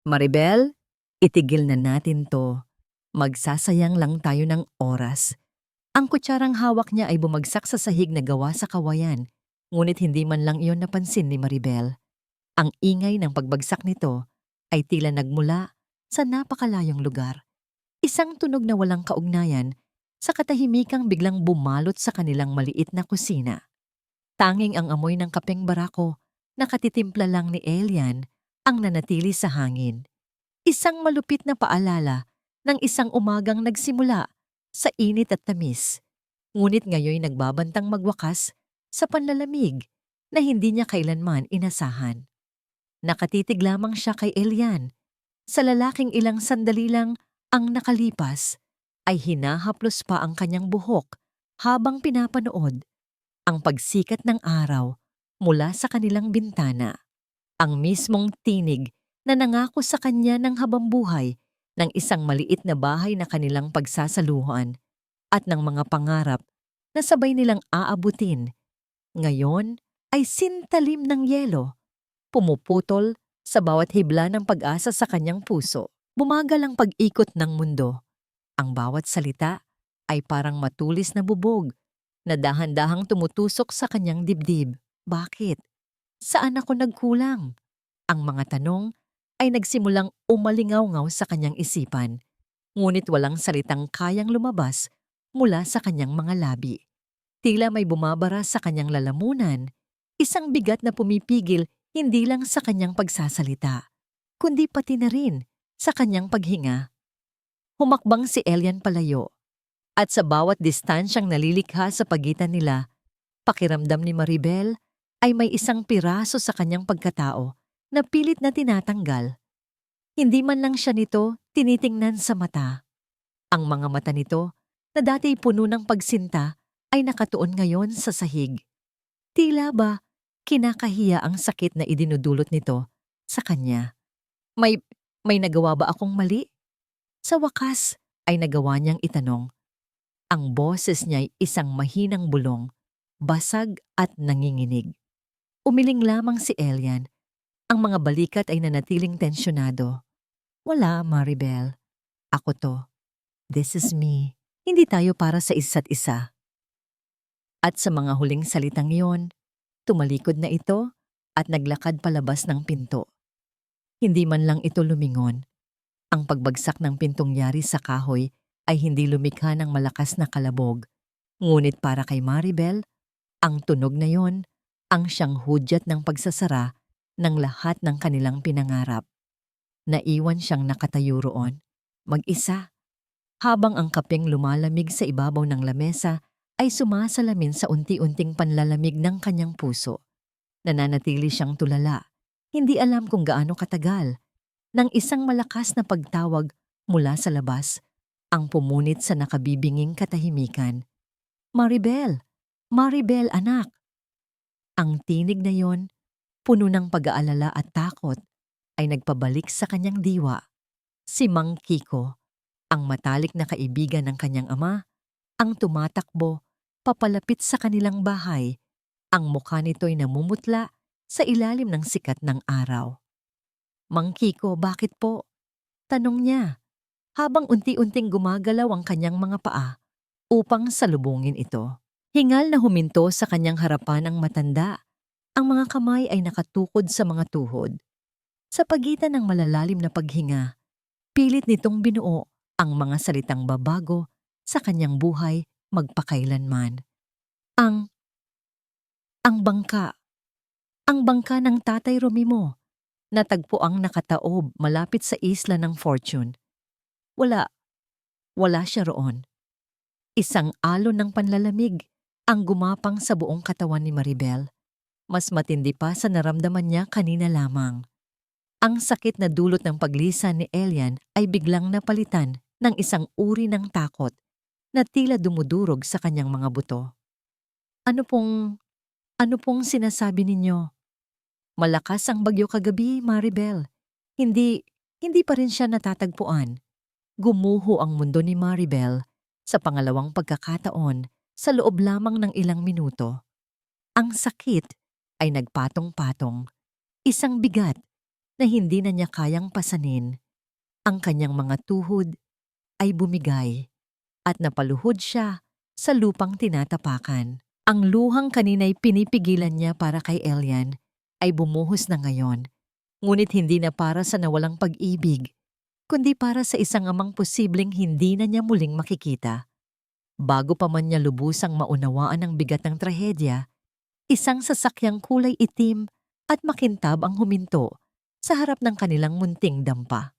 Maribel, itigil na natin to. Magsasayang lang tayo ng oras. Ang kutsarang hawak niya ay bumagsak sa sahig na gawa sa kawayan, ngunit hindi man lang iyon napansin ni Maribel. Ang ingay ng pagbagsak nito ay tila nagmula sa napakalayong lugar. Isang tunog na walang kaugnayan sa katahimikang biglang bumalot sa kanilang maliit na kusina. Tanging ang amoy ng kapeng barako na katitimpla lang ni Elian ang nanatili sa hangin. Isang malupit na paalala ng isang umagang nagsimula sa init at tamis, ngunit ngayon nagbabantang magwakas sa panlalamig na hindi niya kailanman inasahan. Nakatitig lamang siya kay Elian. Sa lalaking ilang sandali lang ang nakalipas, ay hinahaplos pa ang kanyang buhok habang pinapanood ang pagsikat ng araw mula sa kanilang bintana. Ang mismong tinig na nangako sa kanya ng habambuhay ng isang maliit na bahay na kanilang pagsasaluhan at ng mga pangarap na sabay nilang aabutin. Ngayon ay sintalim ng yelo, pumuputol sa bawat hibla ng pag-asa sa kanyang puso. Bumagal ang pag-ikot ng mundo. Ang bawat salita ay parang matulis na bubog na dahan-dahang tumutusok sa kanyang dibdib. Bakit? Saan ako nagkulang? Ang mga tanong ay nagsimulang umalingaw-ngaw sa kanyang isipan, ngunit walang salitang kayang lumabas mula sa kanyang mga labi. Tila may bumabara sa kanyang lalamunan, isang bigat na pumipigil hindi lang sa kanyang pagsasalita, kundi pati na rin sa kanyang paghinga. Humakbang si Elian palayo, at sa bawat distansyang nalilikha sa pagitan nila, pakiramdam ni Maribel ay may isang piraso sa kanyang pagkatao na pilit na tinatanggal. Hindi man lang siya nito tinitingnan sa mata. Ang mga mata nito na dati puno ng pagsinta ay nakatuon ngayon sa sahig. Tila ba kinakahiya ang sakit na idinudulot nito sa kanya. May nagawa ba akong mali? Sa wakas ay nagawa niyang itanong. Ang boses niya ay isang mahinang bulong, basag at nanginginig. Umiling lamang si Elian. Ang mga balikat ay nanatiling tensyonado. Wala, Maribel. Ako to. This is me. Hindi tayo para sa isa't isa. At sa mga huling salitang iyon, tumalikod na ito at naglakad palabas ng pinto. Hindi man lang ito lumingon. Ang pagbagsak ng pintong yari sa kahoy ay hindi lumikha ng malakas na kalabog. Ngunit para kay Maribel, ang tunog na yon ang siyang hudyat ng pagsasara ng lahat ng kanilang pinangarap. Naiwan siyang nakatayo roon, mag-isa, habang ang kapeng lumalamig sa ibabaw ng lamesa ay sumasalamin sa unti-unting panlalamig ng kanyang puso. Nananatili siyang tulala, hindi alam kung gaano katagal, nang isang malakas na pagtawag mula sa labas ang pumunit sa nakabibinging katahimikan. Maribel! Maribel, anak! Ang tinig na yon, puno ng pag-aalala at takot, ay nagpabalik sa kanyang diwa. Si Mang Kiko, ang matalik na kaibigan ng kanyang ama, ang tumatakbo papalapit sa kanilang bahay. Ang mukha nito'y namumutla sa ilalim ng sikat ng araw. Mang Kiko, bakit po? Tanong niya, habang unti-unting gumagalaw ang kanyang mga paa upang salubungin ito. Hingal na huminto sa kanyang harapan ang matanda. Ang mga kamay ay nakatukod sa mga tuhod. Sa pagitan ng malalalim na paghinga, pilit nitong binuo ang mga salitang babago sa kanyang buhay magpakailanman. Ang bangka. Ang bangka ng Tatay Romimo, natagpo ang nakataob malapit sa isla ng Fortune. Wala siya roon. Isang alon ng panlalamig ang gumapang sa buong katawan ni Maribel. Mas matindi pa sa naramdaman niya kanina lamang. Ang sakit na dulot ng paglisan ni Elian ay biglang napalitan ng isang uri ng takot na tila dumudurog sa kanyang mga buto. Ano pong sinasabi ninyo? Malakas ang bagyo kagabi, Maribel. Hindi pa rin siya natatagpuan. Gumuho ang mundo ni Maribel sa pangalawang pagkakataon sa loob lamang ng ilang minuto. Ang sakit ay nagpatong-patong, isang bigat na hindi na niya kayang pasanin. Ang kanyang mga tuhod ay bumigay at napaluhod siya sa lupang tinatapakan. Ang luhang kanina'y pinipigilan niya para kay Elian ay bumuhos na ngayon, ngunit hindi na para sa nawalang pag-ibig, kundi para sa isang amang posibleng hindi na niya muling makikita. Bago pa man niya lubusang maunawaan ang bigat ng trahedya, isang sasakyang kulay itim at makintab ang huminto sa harap ng kanilang munting dampa.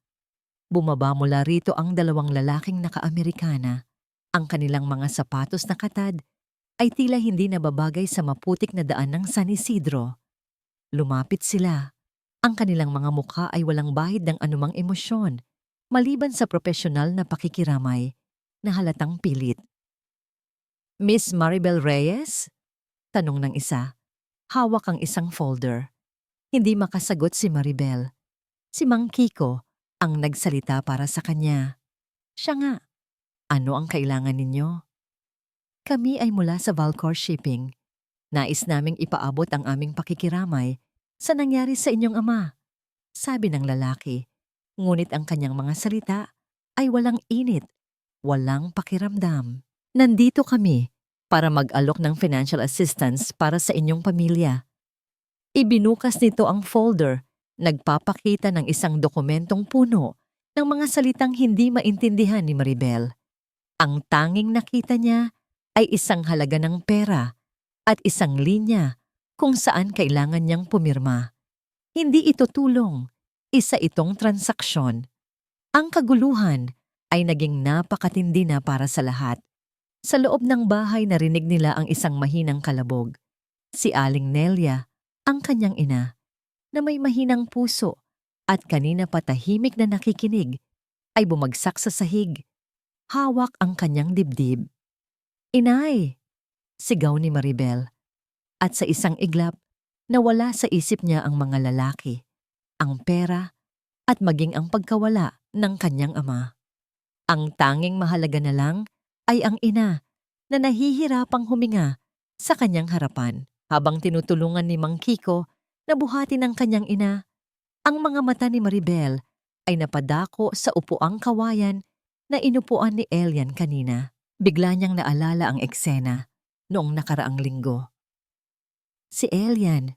Bumaba mula rito ang dalawang lalaking naka-Amerikana. Ang kanilang mga sapatos na katad ay tila hindi nababagay sa maputik na daan ng San Isidro. Lumapit sila. Ang kanilang mga mukha ay walang bahid ng anumang emosyon, maliban sa propesyonal na pakikiramay na halatang pilit. "Miss Maribel Reyes?" tanong ng isa. Hawak ang isang folder. Hindi makasagot si Maribel. Si Mang Kiko ang nagsalita para sa kanya. "Siya nga. Ano ang kailangan ninyo?" "Kami ay mula sa Valcor Shipping. Nais naming ipaabot ang aming pakikiramay sa nangyari sa inyong ama," sabi ng lalaki. Ngunit ang kanyang mga salita ay walang init, walang pakiramdam. "Nandito kami para mag-alok ng financial assistance para sa inyong pamilya." Ibinukas nito ang folder, nagpapakita ng isang dokumentong puno ng mga salitang hindi maintindihan ni Maribel. Ang tanging nakita niya ay isang halaga ng pera at isang linya kung saan kailangan niyang pumirma. Hindi ito tulong, isa itong transaksyon. Ang kaguluhan ay naging napakatindi na para sa lahat. Sa loob ng bahay narinig nila ang isang mahinang kalabog. Si Aling Nelia, ang kanyang ina, na may mahinang puso at kanina patahimik na nakikinig, ay bumagsak sa sahig. Hawak ang kanyang dibdib. "Inay!" sigaw ni Maribel. At sa isang iglap, nawala sa isip niya ang mga lalaki, ang pera, at maging ang pagkawala ng kanyang ama. Ang tanging mahalaga na lang ay ang ina na nahihirapang huminga sa kanyang harapan. Habang tinutulungan ni Mang Kiko na buhatin ang kanyang ina, ang mga mata ni Maribel ay napadako sa upuang kawayan na inupuan ni Elian kanina. Bigla niyang naalala ang eksena noong nakaraang linggo. Si Elian,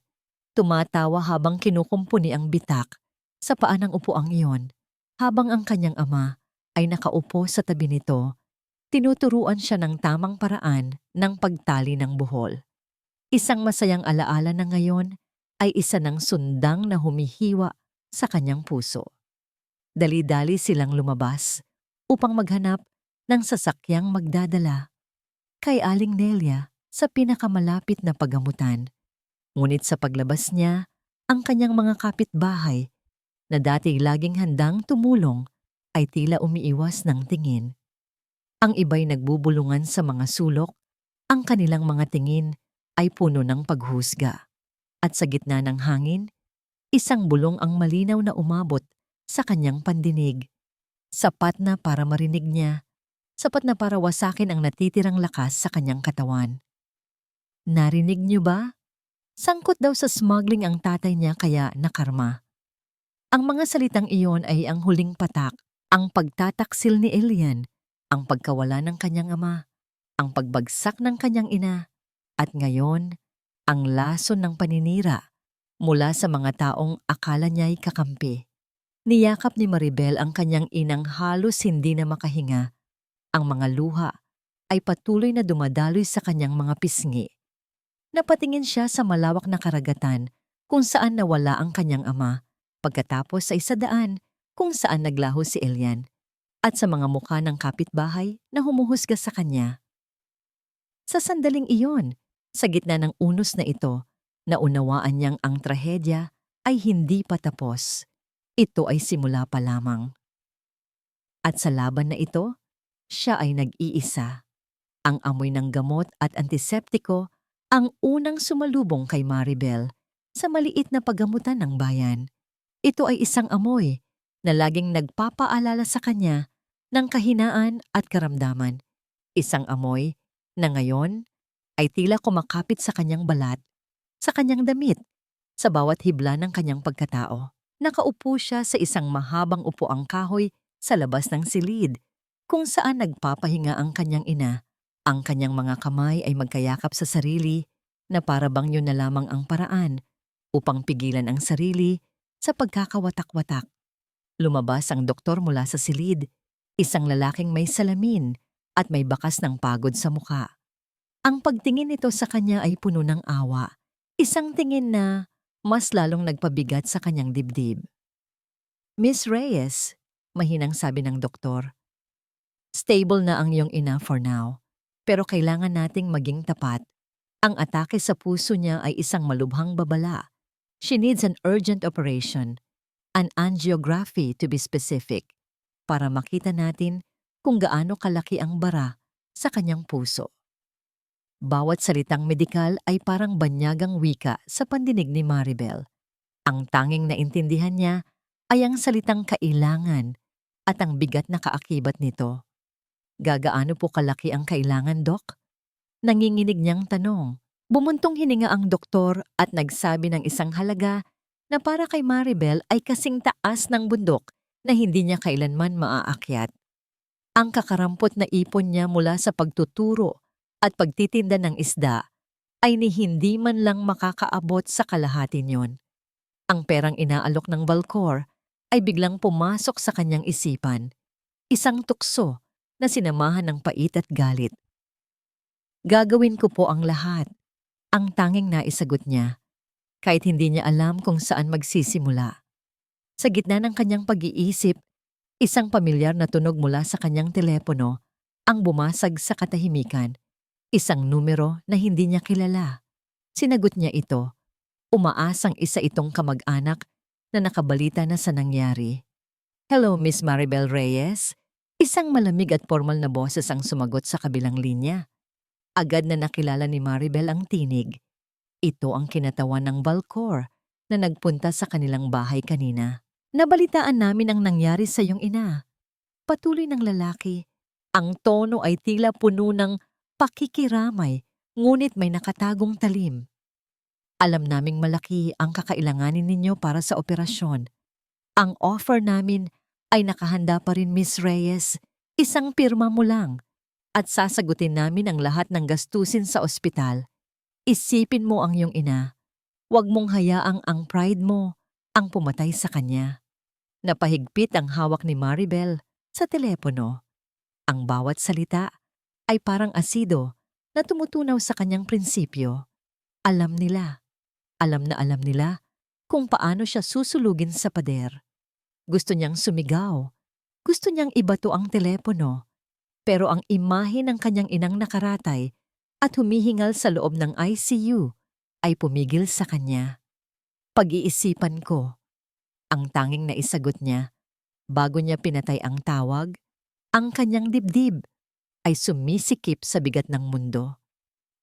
tumatawa habang kinukumpuni ang bitak sa paa ng upuang iyon, habang ang kanyang ama ay nakaupo sa tabi nito. Tinuturuan siya ng tamang paraan ng pagtali ng buhol. Isang masayang alaala na ngayon ay isa ng sundang na humihiwa sa kanyang puso. Dali-dali silang lumabas upang maghanap ng sasakyang magdadala kay Aling Nelia sa pinakamalapit na pagamutan. Ngunit sa paglabas niya, ang kanyang mga kapitbahay na dati laging handang tumulong ay tila umiiwas ng tingin. Ang iba'y nagbubulungan sa mga sulok, ang kanilang mga tingin ay puno ng paghusga. At sa gitna ng hangin, isang bulong ang malinaw na umabot sa kanyang pandinig. Sapat na para marinig niya, sapat na para wasakin ang natitirang lakas sa kanyang katawan. "Narinig niyo ba? Sangkot daw sa smuggling ang tatay niya kaya nakarma." Ang mga salitang iyon ay ang huling patak, ang pagtataksil ni Elian, ang pagkawala ng kanyang ama, ang pagbagsak ng kanyang ina, at ngayon, ang lason ng paninira mula sa mga taong akala niya'y kakampi. Niyakap ni Maribel ang kanyang inang halos hindi na makahinga. Ang mga luha ay patuloy na dumadaloy sa kanyang mga pisngi. Napatingin siya sa malawak na karagatan kung saan nawala ang kanyang ama, pagkatapos sa isadaan kung saan naglaho si Elian, at sa mga mukha ng kapitbahay na humuhusga sa kanya. Sa sandaling iyon, sa gitna ng unos na ito, naunawaan niyang ang trahedya ay hindi pa tapos. Ito ay simula pa lamang. At sa laban na ito, siya ay nag-iisa. Ang amoy ng gamot at antiseptiko ang unang sumalubong kay Maribel sa maliit na paggamutan ng bayan. Ito ay isang amoy na laging nagpapaalala sa kanya ng kahinaan at karamdaman. Isang amoy na ngayon ay tila kumakapit sa kanyang balat, sa kanyang damit, sa bawat hibla ng kanyang pagkatao. Nakaupo siya sa isang mahabang upuang kahoy sa labas ng silid, kung saan nagpapahinga ang kanyang ina. Ang kanyang mga kamay ay magkayakap sa sarili na para bang yun na lamang ang paraan upang pigilan ang sarili sa pagkakawatak-watak. Lumabas ang doktor mula sa silid, isang lalaking may salamin at may bakas ng pagod sa muka. Ang pagtingin nito sa kanya ay puno ng awa, isang tingin na mas lalong nagpabigat sa kanyang dibdib. Miss Reyes, mahinang sabi ng doktor, stable na ang iyong ina for now, pero kailangan nating maging tapat. Ang atake sa puso niya ay isang malubhang babala. She needs an urgent operation, an angiography to be specific, para makita natin kung gaano kalaki ang bara sa kanyang puso. Bawat salitang medikal ay parang banyagang wika sa pandinig ni Maribel. Ang tanging naintindihan niya ay ang salitang kailangan at ang bigat na kaakibat nito. Gagaano po kalaki ang kailangan, Dok? Nanginginig niyang tanong. Bumuntong hininga ang doktor at nagsabi ng isang halaga na para kay Maribel ay kasing taas ng bundok na hindi niya kailanman maaakyat. Ang kakarampot na ipon niya mula sa pagtuturo at pagtitinda ng isda ay ni hindi man lang makakaabot sa kalahati niyon. Ang perang inaalok ng Valcor ay biglang pumasok sa kanyang isipan, isang tukso na sinamahan ng pait at galit. Gagawin ko po ang lahat, ang tanging naisagot niya, kahit hindi niya alam kung saan magsisimula. Sa gitna ng kanyang pag-iisip, isang pamilyar na tunog mula sa kanyang telepono ang bumasag sa katahimikan. Isang numero na hindi niya kilala. Sinagot niya ito. Umaasang isa itong kamag-anak na nakabalita na sa nangyari. Hello, Miss Maribel Reyes. Isang malamig at formal na boses ang sumagot sa kabilang linya. Agad na nakilala ni Maribel ang tinig. Ito ang kinatawan ng Valcor na nagpunta sa kanilang bahay kanina. Nabalitaan namin ang nangyari sa iyong ina. Patuloy ng lalaki. Ang tono ay tila puno ng pakikiramay, ngunit may nakatagong talim. Alam naming malaki ang kakailanganin ninyo para sa operasyon. Ang offer namin ay nakahanda pa rin, Miss Reyes. Isang pirma mo lang at sasagutin namin ang lahat ng gastusin sa ospital. Isipin mo ang iyong ina. Huwag mong hayaang ang pride mo ang pumatay sa kanya. Napahigpit ang hawak ni Maribel sa telepono. Ang bawat salita ay parang asido na tumutunaw sa kanyang prinsipyo. Alam na alam nila kung paano siya susulugin sa pader. Gusto niyang sumigaw, gusto niyang ibato ang telepono, pero ang imahe ng kanyang inang nakaratay at humihingal sa loob ng ICU ay pumigil sa kanya. Pag-iisipan ko, ang tanging naisagot niya, bago niya pinatay ang tawag, ang kanyang dibdib ay sumisikip sa bigat ng mundo.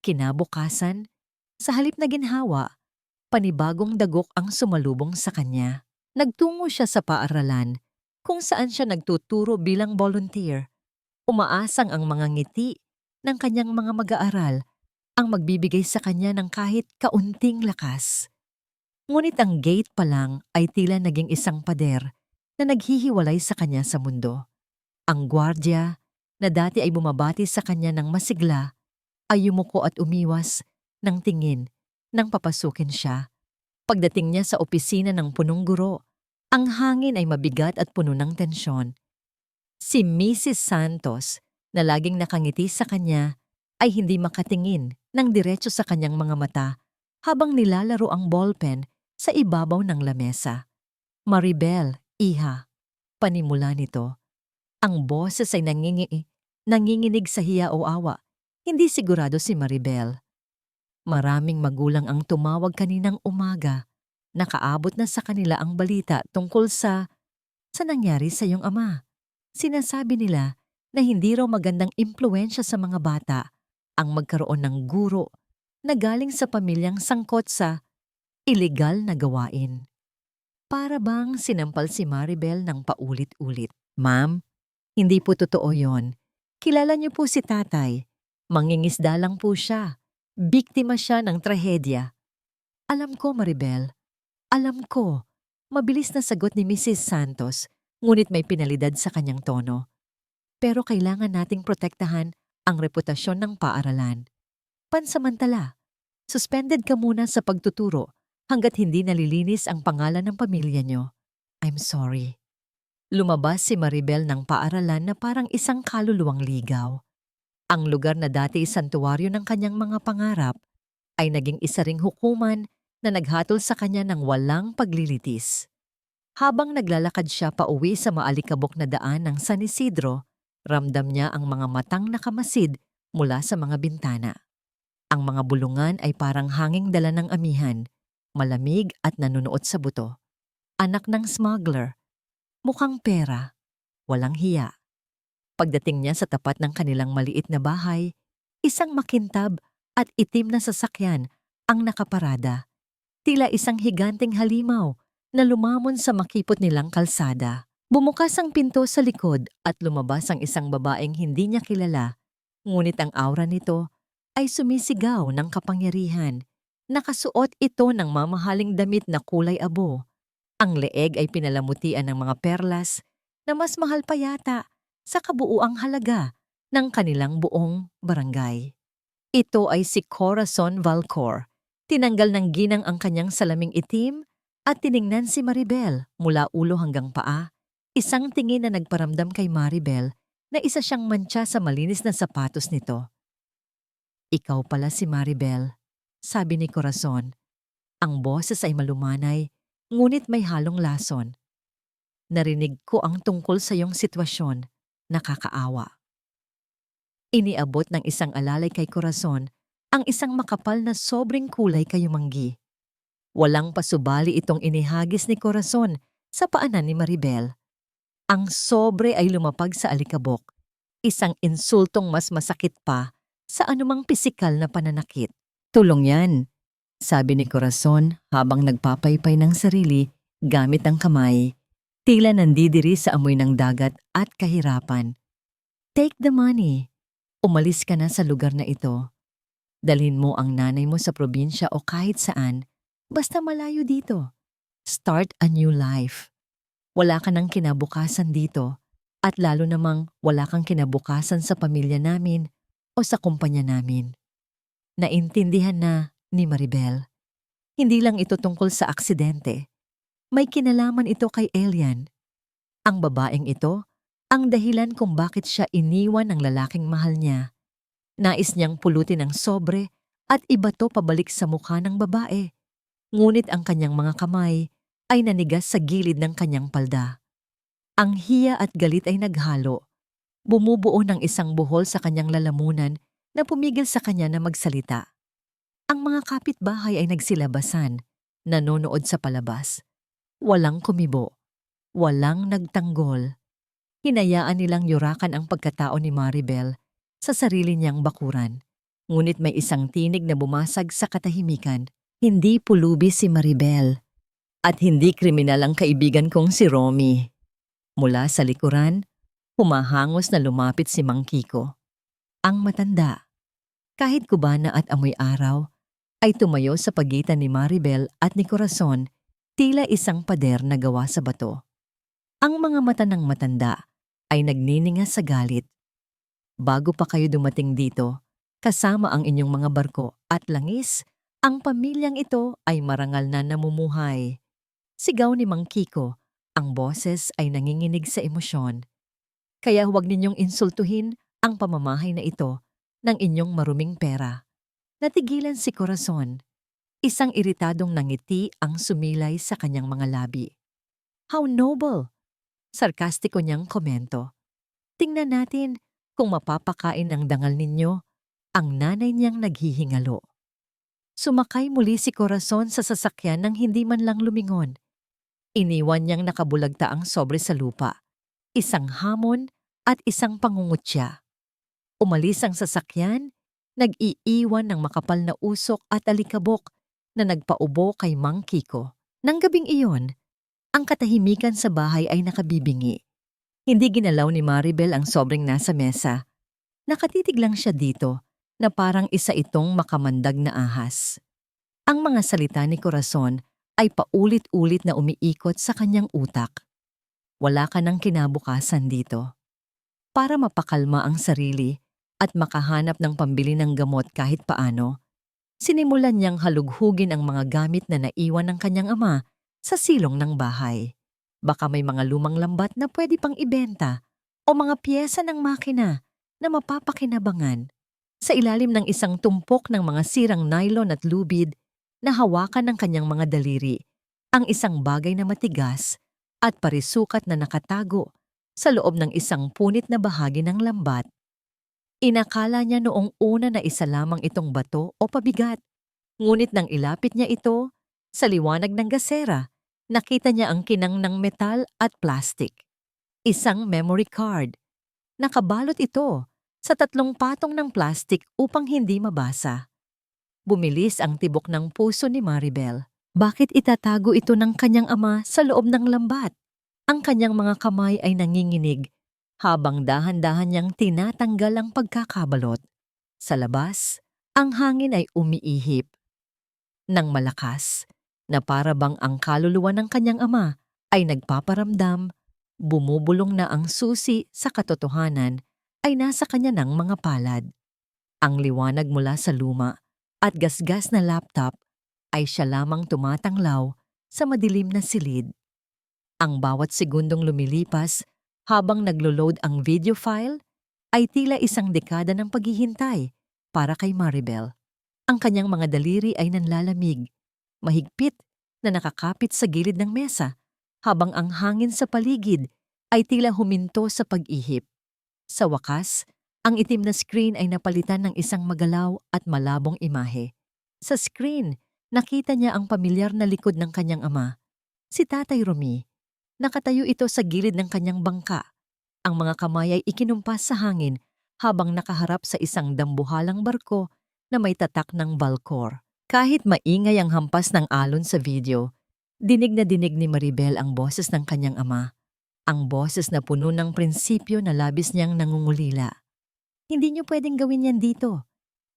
Kinabukasan, sa halip na ginhawa, panibagong dagok ang sumalubong sa kanya. Nagtungo siya sa paaralan kung saan siya nagtuturo bilang volunteer. Umaasang ang mga ngiti ng kanyang mga mag-aaral ang magbibigay sa kanya ng kahit kaunting lakas. Ngunit ang gate pa lang ay tila naging isang pader na naghihiwalay sa kanya sa mundo. Ang gwardya na dati ay bumabati sa kanya ng masigla ay yumuko at umiwas ng tingin nang papasukin siya. Pagdating niya sa opisina ng punong guro, ang hangin ay mabigat at puno ng tensyon. Si Mrs. Santos, na laging nakangiti sa kanya, ay hindi makatingin ng diretso sa kanyang mga mata habang nilalaro ang ballpen sa ibabaw ng lamesa. Maribel, iha, panimula nito. Ang boses ay nanginginig sa hiya o awa. Hindi sigurado si Maribel. Maraming magulang ang tumawag kaninang umaga. Nakaabot na sa kanila ang balita tungkol sa nangyari sa iyong ama. Sinasabi nila na hindi raw magandang impluwensya sa mga bata ang magkaroon ng guro na galing sa pamilyang sangkot sa ilegal na gawain. Para bang sinampal si Maribel ng paulit-ulit. Ma'am, hindi po totoo yon. Kilala niyo po si tatay. Mangingisda lang po siya. Biktima siya ng trahedya. Alam ko, Maribel. Alam ko. Mabilis na sagot ni Mrs. Santos, ngunit may pinalidad sa kanyang tono. Pero kailangan nating protektahan ang reputasyon ng paaralan. Pansamantala, suspended ka muna sa pagtuturo hanggat hindi nalilinis ang pangalan ng pamilya nyo. I'm sorry. Lumabas si Maribel ng paaralan na parang isang kaluluwang ligaw. Ang lugar na dati santuwaryo ng kanyang mga pangarap ay naging isa ring hukuman na naghatol sa kanya ng walang paglilitis. Habang naglalakad siya pauwi sa maalikabok na daan ng San Isidro, ramdam niya ang mga matang nakamasid mula sa mga bintana. Ang mga bulungan ay parang hanging dala ng amihan, malamig at nanunuot sa buto. Anak ng smuggler, mukhang pera, walang hiya. Pagdating niya sa tapat ng kanilang maliit na bahay, isang makintab at itim na sasakyan ang nakaparada. Tila isang higanteng halimaw na lumamon sa makipot nilang kalsada. Bumukas ang pinto sa likod at lumabas ang isang babaeng hindi niya kilala, ngunit ang aura nito ay sumisigaw ng kapangyarihan. Nakasuot ito ng mamahaling damit na kulay abo. Ang leeg ay pinalamutian ng mga perlas na mas mahal pa yata sa kabuuang halaga ng kanilang buong barangay. Ito ay si Corazon Valcor. Tinanggal ng ginang ang kanyang salaming itim at tiningnan si Maribel mula ulo hanggang paa. Isang tingin na nagparamdam kay Maribel na isa siyang mantsa sa malinis na sapatos nito. Ikaw pala si Maribel, sabi ni Corazon. Ang boses ay malumanay, ngunit may halong lason. Narinig ko ang tungkol sa iyong sitwasyon, nakakaawa. Iniabot ng isang alalay kay Corazon ang isang makapal na sobrang kulay kayumanggi. Walang pasubali itong inihagis ni Corazon sa paanan ni Maribel. Ang sobre ay lumapag sa alikabok, isang insultong mas masakit pa sa anumang pisikal na pananakit. Tulong yan, sabi ni Corazon habang nagpapaypay ng sarili gamit ang kamay, tila nandidiri sa amoy ng dagat at kahirapan. Take the money. Umalis ka na sa lugar na ito. Dalhin mo ang nanay mo sa probinsya o kahit saan, basta malayo dito. Start a new life. Wala ka ng kinabukasan dito at lalo namang wala kang kinabukasan sa pamilya namin o sa kumpanya namin. Naintindihan na ni Maribel. Hindi lang ito tungkol sa aksidente. May kinalaman ito kay Elian. Ang babaeng ito ang dahilan kung bakit siya iniwan ng lalaking mahal niya. Nais niyang pulutin ng sobre at ibato pabalik sa mukha ng babae. Ngunit ang kanyang mga kamay ay nanigas sa gilid ng kanyang palda. Ang hiya at galit ay naghalo. Bumubuo ng isang buhol sa kanyang lalamunan na pumigil sa kanya na magsalita. Ang mga kapitbahay ay nagsilabasan, nanonood sa palabas. Walang kumibo, walang nagtanggol. Hinayaan nilang yurakan ang pagkatao ni Maribel sa sarili niyang bakuran. Ngunit may isang tinig na bumasag sa katahimikan. Hindi pulubi si Maribel. At hindi kriminal ang kaibigan kong si Romy. Mula sa likuran, humahangos na lumapit si Mang Kiko. Ang matanda, kahit kubana at amoy araw, ay tumayo sa pagitan ni Maribel at ni Corazon, tila isang pader na gawa sa bato. Ang mga mata ng matanda ay nagnininga sa galit. Bago pa kayo dumating dito, kasama ang inyong mga barko at langis, ang pamilyang ito ay marangal na namumuhay. Sigaw ni Mang Kiko, ang boses ay nanginginig sa emosyon. Kaya huwag ninyong insultuhin ang pamamahay na ito ng inyong maruming pera. Natigilan si Corazon. Isang iritadong nangiti ang sumilay sa kanyang mga labi. How noble! Sarkastiko niyang komento. Tingnan natin kung mapapakain ng dangal ninyo ang nanay niyang naghihingalo. Sumakay muli si Corazon sa sasakyan nang hindi man lang lumingon. Iniwan niyang nakabulagta ang sobre sa lupa, isang hamon at isang pangungutya. Umalis ang sasakyan, nag-iiwan ng makapal na usok at alikabok na nagpaubo kay Mang Kiko. Nang gabing iyon, ang katahimikan sa bahay ay nakabibingi. Hindi ginalaw ni Maribel ang sobrang nasa mesa. Nakatitig lang siya dito na parang isa itong makamandag na ahas. Ang mga salita ni Corazon ay paulit-ulit na umiikot sa kanyang utak. Wala ka ng kinabukasan dito. Para mapakalma ang sarili at makahanap ng pambili ng gamot kahit paano, sinimulan niyang halughugin ang mga gamit na naiwan ng kanyang ama sa silong ng bahay. Baka may mga lumang lambat na pwede pang ibenta o mga piyesa ng makina na mapapakinabangan. Sa ilalim ng isang tumpok ng mga sirang nylon at lubid na hawakan ng kanyang mga daliri, ang isang bagay na matigas at parisukat na nakatago sa loob ng isang punit na bahagi ng lambat. Inakala niya noong una na isa lamang itong bato o pabigat. Ngunit nang ilapit niya ito sa liwanag ng gasera, nakita niya ang kinang ng metal at plastik. Isang memory card. Nakabalot ito sa 3 patong ng plastik upang hindi mabasa. Bumilis ang tibok ng puso ni Maribel. Bakit itatago ito ng kanyang ama sa loob ng lambat? Ang kanyang mga kamay ay nanginginig habang dahan-dahan niyang tinatanggal ang pagkakabalot. Sa labas, ang hangin ay umiihip ng malakas na para bang ang kaluluwa ng kanyang ama ay nagpaparamdam, bumubulong na ang susi sa katotohanan ay nasa kanya ng mga palad. Ang liwanag mula sa luma at gasgas na laptop ay siya lamang tumatanglaw sa madilim na silid. Ang bawat segundong lumilipas habang naglo-load ang video file ay tila isang dekada ng paghihintay para kay Maribel. Ang kanyang mga daliri ay nanlalamig, mahigpit na nakakapit sa gilid ng mesa habang ang hangin sa paligid ay tila huminto sa pag-ihip. Sa wakas, ang itim na screen ay napalitan ng isang magalaw at malabong imahe. Sa screen, nakita niya ang pamilyar na likod ng kanyang ama, si Tatay Romy. Nakatayo ito sa gilid ng kanyang bangka. Ang mga kamay ay ikinumpas sa hangin habang nakaharap sa isang dambuhalang barko na may tatak ng Balcor. Kahit maingay ang hampas ng alon sa video, dinig na dinig ni Maribel ang boses ng kanyang ama. Ang boses na puno ng prinsipyo na labis niyang nangungulila. Hindi niyo pwedeng gawin yan dito.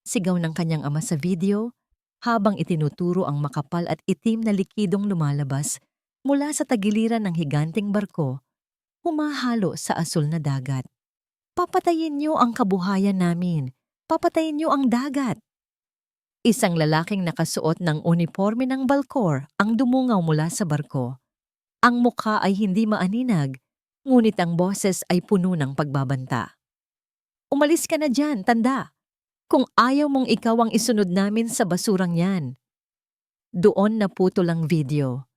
Sigaw ng kanyang ama sa video habang itinuturo ang makapal at itim na likidong lumalabas mula sa tagiliran ng higanting barko, humahalo sa asul na dagat. Papatayin niyo ang kabuhayan namin. Papatayin niyo ang dagat. Isang lalaking nakasuot ng uniforme ng Balcor ang dumungaw mula sa barko. Ang mukha ay hindi maaninag, ngunit ang boses ay puno ng pagbabanta. Umalis ka na dyan, tanda. Kung ayaw mong ikaw ang isunod namin sa basurang yan. Doon naputol ang video.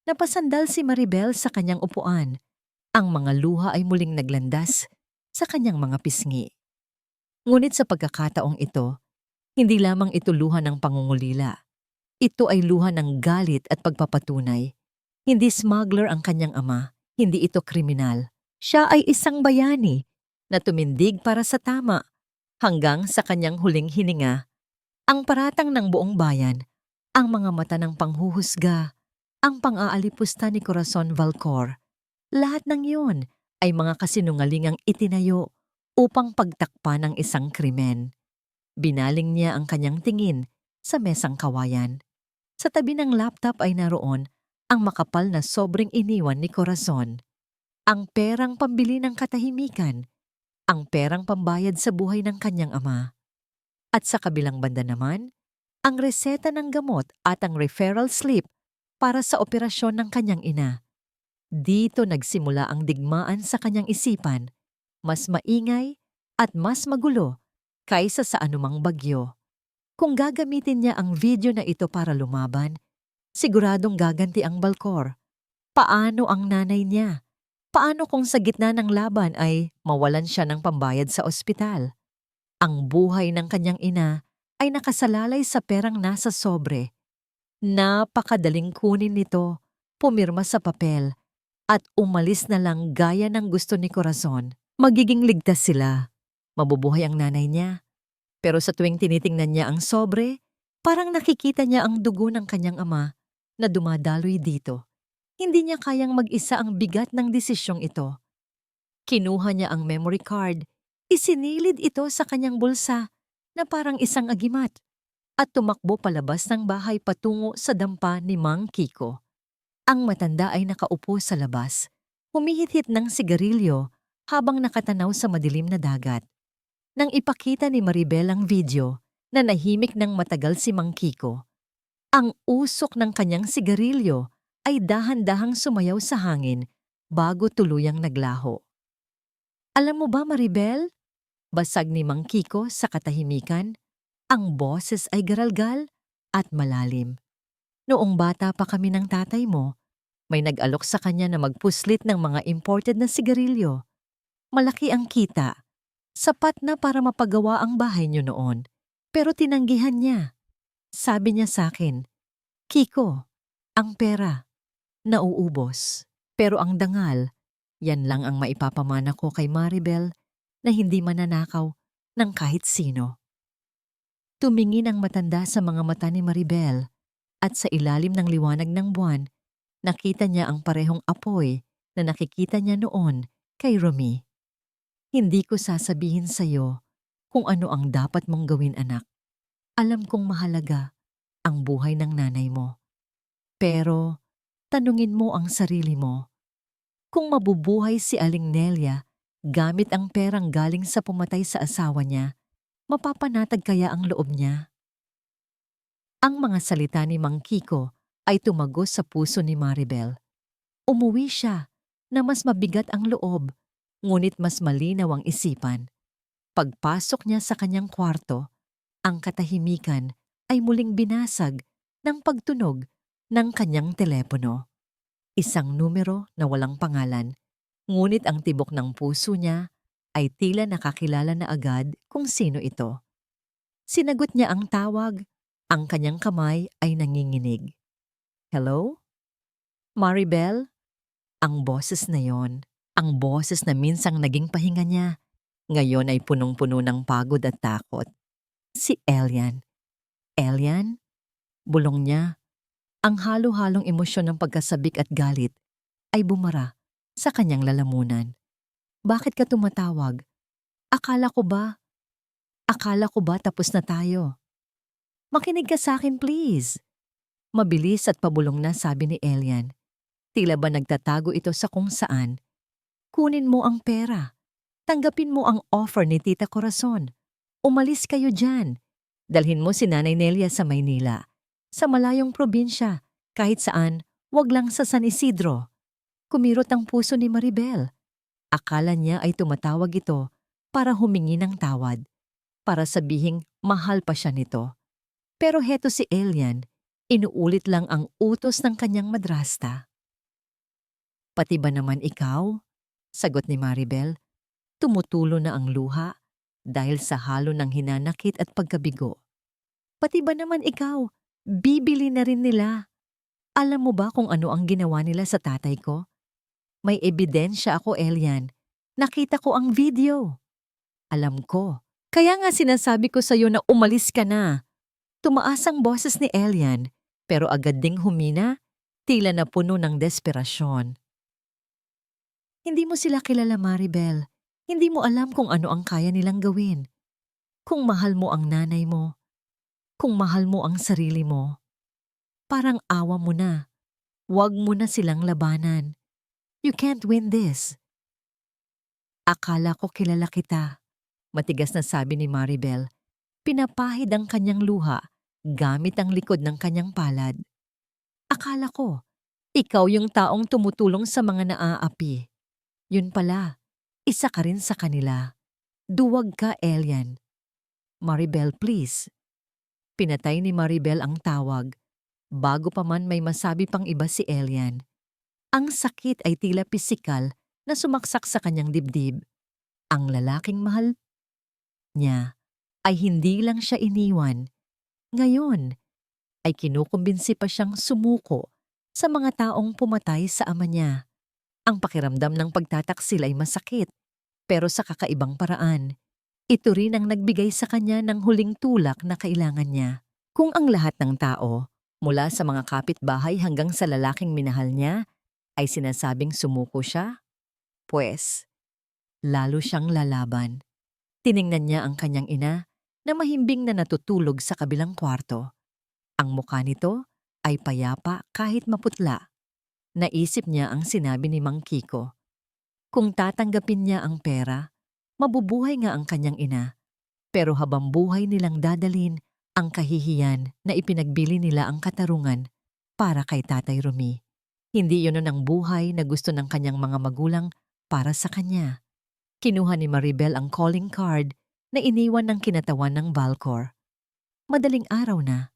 Napasandal si Maribel sa kanyang upuan. Ang mga luha ay muling naglandas sa kanyang mga pisngi. Ngunit sa pagkakataong ito, hindi lamang ito luha ng pangungulila. Ito ay luha ng galit at pagpapatunay. Hindi smuggler ang kanyang ama, hindi ito kriminal. Siya ay isang bayani na tumindig para sa tama hanggang sa kanyang huling hininga. Ang paratang ng buong bayan, ang mga mata ng panghuhusga, ang pang-aalipusta ni Corazon Valcor. Lahat ng iyon ay mga kasinungalingang itinayo upang pagtakpan ng isang krimen. Binaling niya ang kanyang tingin sa mesang kawayan. Sa tabi ng laptop ay naroon ang makapal na sobrang iniwan ni Corazon. Ang perang pambili ng katahimikan, ang perang pambayad sa buhay ng kanyang ama. At sa kabilang banda naman, ang reseta ng gamot at ang referral slip para sa operasyon ng kanyang ina. Dito nagsimula ang digmaan sa kanyang isipan, mas maingay at mas magulo kaysa sa anumang bagyo. Kung gagamitin niya ang video na ito para lumaban, siguradong gaganti ang Balcor. Paano ang nanay niya? Paano kung sa gitna ng laban ay mawalan siya ng pambayad sa ospital? Ang buhay ng kanyang ina ay nakasalalay sa perang nasa sobre. Napakadaling kunin nito, pumirma sa papel, at umalis na lang gaya ng gusto ni Corazon. Magiging ligtas sila. Mabubuhay ang nanay niya. Pero sa tuwing tinitingnan niya ang sobre, parang nakikita niya ang dugo ng kanyang ama na dumadaloy dito. Hindi niya kayang mag-isa ang bigat ng desisyong ito. Kinuha niya ang memory card, isinilid ito sa kanyang bulsa na parang isang agimat. at tumakbo palabas ng bahay patungo sa dampa ni Mang Kiko. Ang matanda ay nakaupo sa labas, humihit-hit ng sigarilyo habang nakatanaw sa madilim na dagat. Nang ipakita ni Maribel ang video na nahimik ng matagal si Mang Kiko, ang usok ng kanyang sigarilyo ay dahan-dahang sumayaw sa hangin bago tuluyang naglaho. Alam mo ba, Maribel? Basag ni Mang Kiko sa katahimikan. Ang boses ay garalgal at malalim. Noong bata pa kami ng tatay mo, may nag-alok sa kanya na magpuslit ng mga imported na sigarilyo. Malaki ang kita. Sapat na para mapagawa ang bahay niyo noon. Pero tinanggihan niya. Sabi niya sa akin, Kiko, ang pera, nauubos. Pero ang dangal, yan lang ang maipapamana ko kay Maribel na hindi mananakaw ng kahit sino. Tumingin ang matanda sa mga mata ni Maribel at sa ilalim ng liwanag ng buwan, nakita niya ang parehong apoy na nakikita niya noon kay Romy. Hindi ko sasabihin sa'yo kung ano ang dapat mong gawin, anak. Alam kong mahalaga ang buhay ng nanay mo. Pero tanungin mo ang sarili mo. Kung mabubuhay si Aling Nelia gamit ang perang galing sa pumatay sa asawa niya, mapapanatag kaya ang loob niya? Ang mga salita ni Mang Kiko ay tumagos sa puso ni Maribel. Umuwi siya na mas mabigat ang loob, ngunit mas malinaw ang isipan. Pagpasok niya sa kanyang kwarto, ang katahimikan ay muling binasag ng pagtunog ng kanyang telepono. Isang numero na walang pangalan, ngunit ang tibok ng puso niya ay tila nakakilala na agad kung sino ito. Sinagot niya ang tawag, ang kanyang kamay ay nanginginig. Hello? Maribel? Ang boses na yon, ang boses na minsang naging pahinga niya, ngayon ay punong-puno ng pagod at takot. Si Elian. Elian? Bulong niya. Ang halo-halong emosyon ng pagkasabik at galit ay bumara sa kanyang lalamunan. Bakit ka tumatawag? Akala ko ba tapos na tayo? Makinig ka sa akin, please. Mabilis at pabulong na sabi ni Elian. Tila ba nagtatago ito sa kung saan? Kunin mo ang pera. Tanggapin mo ang offer ni Tita Corazon. Umalis kayo dyan. Dalhin mo si Nanay Nelia sa Maynila. Sa malayong probinsya, kahit saan, wag lang sa San Isidro. Kumirot ang puso ni Maribel. Akala niya ay tumatawag ito para humingi ng tawad, para sabihing mahal pa siya nito. Pero heto si Elian, inuulit lang ang utos ng kanyang madrasta. Pati ba naman ikaw? Sagot ni Maribel. Tumutulo na ang luha dahil sa halo ng hinanakit at pagkabigo. Pati ba naman ikaw? Bibili na rin nila. Alam mo ba kung ano ang ginawa nila sa tatay ko? May ebidensya ako, Elian. Nakita ko ang video. Alam ko. Kaya nga sinasabi ko sa'yo na umalis ka na. Tumaas ang boses ni Elian, pero agad ding humina, tila na puno ng desperasyon. Hindi mo sila kilala, Maribel. Hindi mo alam kung ano ang kaya nilang gawin. Kung mahal mo ang nanay mo, kung mahal mo ang sarili mo, parang awa mo na. Huwag mo na silang labanan. You can't win this. Akala ko kilala kita, matigas na sabi ni Maribel. Pinapahid ang kanyang luha gamit ang likod ng kanyang palad. Akala ko, ikaw yung taong tumutulong sa mga naaapi. Yun pala, isa ka rin sa kanila. Duwag ka, Elian. Maribel, please. Pinatay ni Maribel ang tawag. Bago pa man may masabi pang iba si Elian. Ang sakit ay tila pisikal na sumaksak sa kanyang dibdib. Ang lalaking mahal niya ay hindi lang siya iniwan. Ngayon ay kinukumbinsi pa siyang sumuko sa mga taong pumatay sa ama niya. Ang pakiramdam ng pagtataksil ay masakit, pero sa kakaibang paraan. Ito rin ang nagbigay sa kanya ng huling tulak na kailangan niya. Kung ang lahat ng tao, mula sa mga kapitbahay hanggang sa lalaking minahal niya, ay sinasabing sumuko siya, pues, lalo siyang lalaban. Tiningnan niya ang kanyang ina na mahimbing na natutulog sa kabilang kwarto. Ang mukha nito ay payapa kahit maputla. Naisip niya ang sinabi ni Mang Kiko. Kung tatanggapin niya ang pera, mabubuhay nga ang kanyang ina. Pero habang buhay nilang dadalhin ang kahihiyan na ipinagbili nila ang katarungan para kay Tatay Rumi. Hindi yun ang buhay na gusto ng kanyang mga magulang para sa kanya. Kinuha ni Maribel ang calling card na iniwan ng kinatawan ng Valcor. Madaling araw na,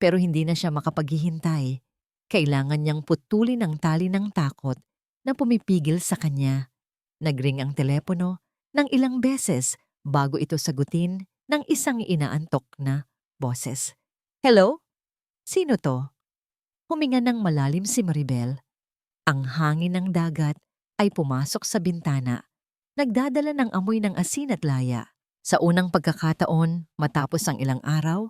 pero hindi na siya makapaghihintay. Kailangan niyang putulin ang tali ng takot na pumipigil sa kanya. Nagring ang telepono ng ilang beses bago ito sagutin ng isang inaantok na boses. Hello? Sino to? Huminga ng malalim si Maribel. Ang hangin ng dagat ay pumasok sa bintana. Nagdadala ng amoy ng asin at laya. Sa unang pagkakataon, matapos ang ilang araw,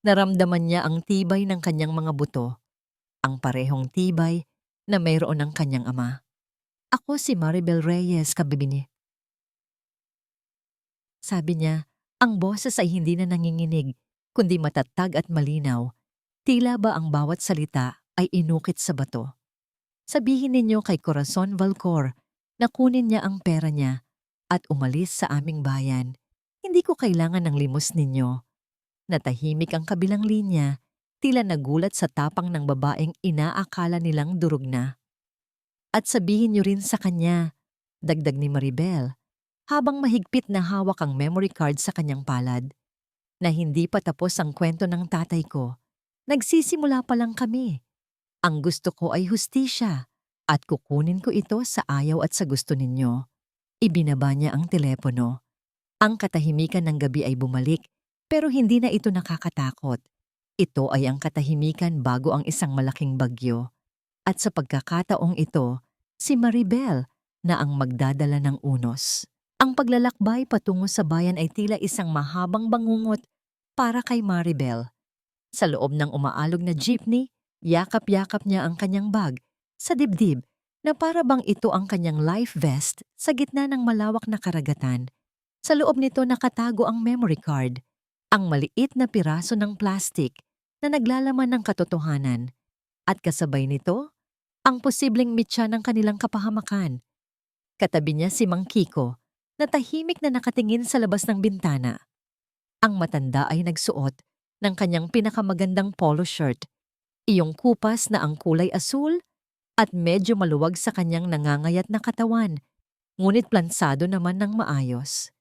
naramdaman niya ang tibay ng kanyang mga buto, ang parehong tibay na mayroon ng kanyang ama. Ako si Maribel Reyes, kabibini. Sabi niya, ang boses ay hindi na nanginginig, kundi matatag at malinaw. Tila ba ang bawat salita ay inukit sa bato. Sabihin ninyo kay Corazon Valcor na kunin niya ang pera niya at umalis sa aming bayan. Hindi ko kailangan ng limos ninyo. Natahimik ang kabilang linya, tila nagulat sa tapang ng babaeng inaakala nilang durog na. At sabihin niyo rin sa kanya, dagdag ni Maribel, habang mahigpit na hawak ang memory card sa kanyang palad, na hindi pa tapos ang kwento ng tatay ko. Nagsisimula pa lang kami. Ang gusto ko ay hustisya at kukunin ko ito sa ayaw at sa gusto ninyo. Ibinaba niya ang telepono. Ang katahimikan ng gabi ay bumalik pero hindi na ito nakakatakot. Ito ay ang katahimikan bago ang isang malaking bagyo. At sa pagkakataong ito, si Maribel na ang magdadala ng unos. Ang paglalakbay patungo sa bayan ay tila isang mahabang bangungot para kay Maribel. Sa loob ng umaalog na jeepney, yakap-yakap niya ang kanyang bag sa dibdib na para bang ito ang kanyang life vest sa gitna ng malawak na karagatan. Sa loob nito nakatago ang memory card, ang maliit na piraso ng plastik na naglalaman ng katotohanan. At kasabay nito, ang posibleng mitya ng kanilang kapahamakan. Katabi niya si Mang Kiko na tahimik na nakatingin sa labas ng bintana. Ang matanda ay nagsuot ng kanyang pinakamagandang polo shirt, iyong kupas na ang kulay asul at medyo maluwag sa kanyang nangangayat na katawan, ngunit plansado naman ng maayos.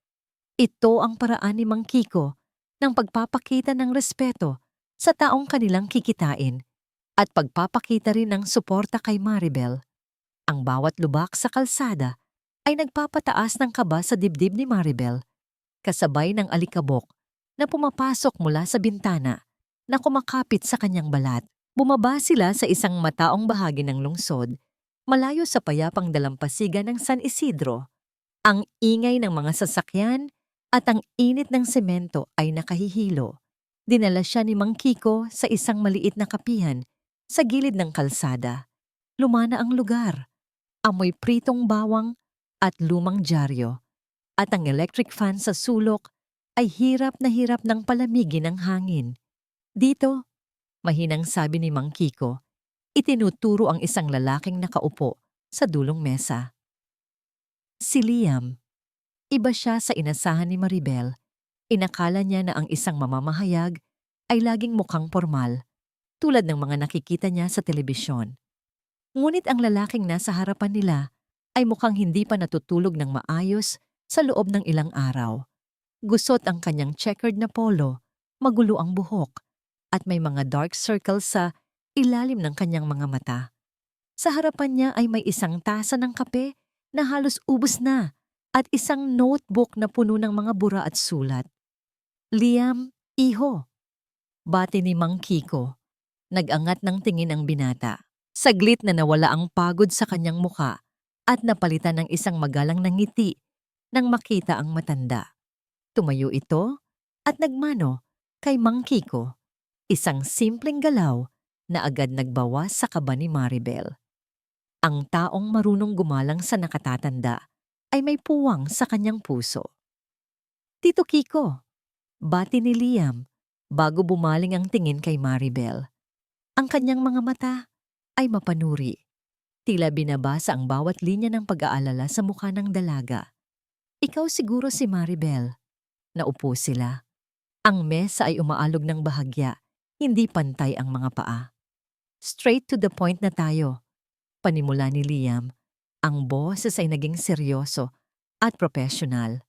Ito ang paraan ni Mang Kiko ng pagpapakita ng respeto sa taong kanilang kikitain at pagpapakita rin ng suporta kay Maribel. Ang bawat lubak sa kalsada ay nagpapataas ng kaba sa dibdib ni Maribel, kasabay ng alikabok na pumapasok mula sa bintana na kumakapit sa kanyang balat. Bumaba sila sa isang mataong bahagi ng lungsod, malayo sa payapang dalampasigan ng San Isidro. Ang ingay ng mga sasakyan at ang init ng semento ay nakahihilo. Dinala siya ni Mang Kiko sa isang maliit na kapihan sa gilid ng kalsada. Lumana ang lugar, amoy pritong bawang at lumang dyaryo, at ang electric fan sa sulok ay hirap ng palamigin ng hangin. Dito, mahinang sabi ni Mang Kiko, itinuturo ang isang lalaking nakaupo sa dulong mesa. Si Liam. Iba siya sa inasahan ni Maribel. Inakala niya na ang isang mamamahayag ay laging mukhang formal, tulad ng mga nakikita niya sa telebisyon. Ngunit ang lalaking nasa harapan nila ay mukhang hindi pa natutulog ng maayos sa loob ng ilang araw. Gusot ang kanyang checkered na polo, magulo ang buhok, at may mga dark circles sa ilalim ng kanyang mga mata. Sa harapan niya ay may isang tasa ng kape na halos ubos na at isang notebook na puno ng mga bura at sulat. Liam, iho. Bati ni Mang Kiko. Nag-angat ng tingin ang binata. Saglit na nawala ang pagod sa kanyang muka at napalitan ng isang magalang na ngiti nang makita ang matanda. Tumayo ito at nagmano kay Mang Kiko. Isang simpleng galaw na agad nagbawas sa kaba ni Maribel. Ang taong marunong gumalang sa nakatatanda ay may puwang sa kanyang puso. Tito Kiko, Bati ni Liam bago bumaling ang tingin kay Maribel. Ang kanyang mga mata ay mapanuri. Tila binabasa ang bawat linya ng pag-aalala sa mukha ng dalaga. Ikaw siguro si Maribel. Naupo sila. Ang mesa ay umaalog ng bahagya, hindi pantay ang mga paa. Straight to the point na tayo. Panimula ni Liam, ang boses ay naging seryoso at professional.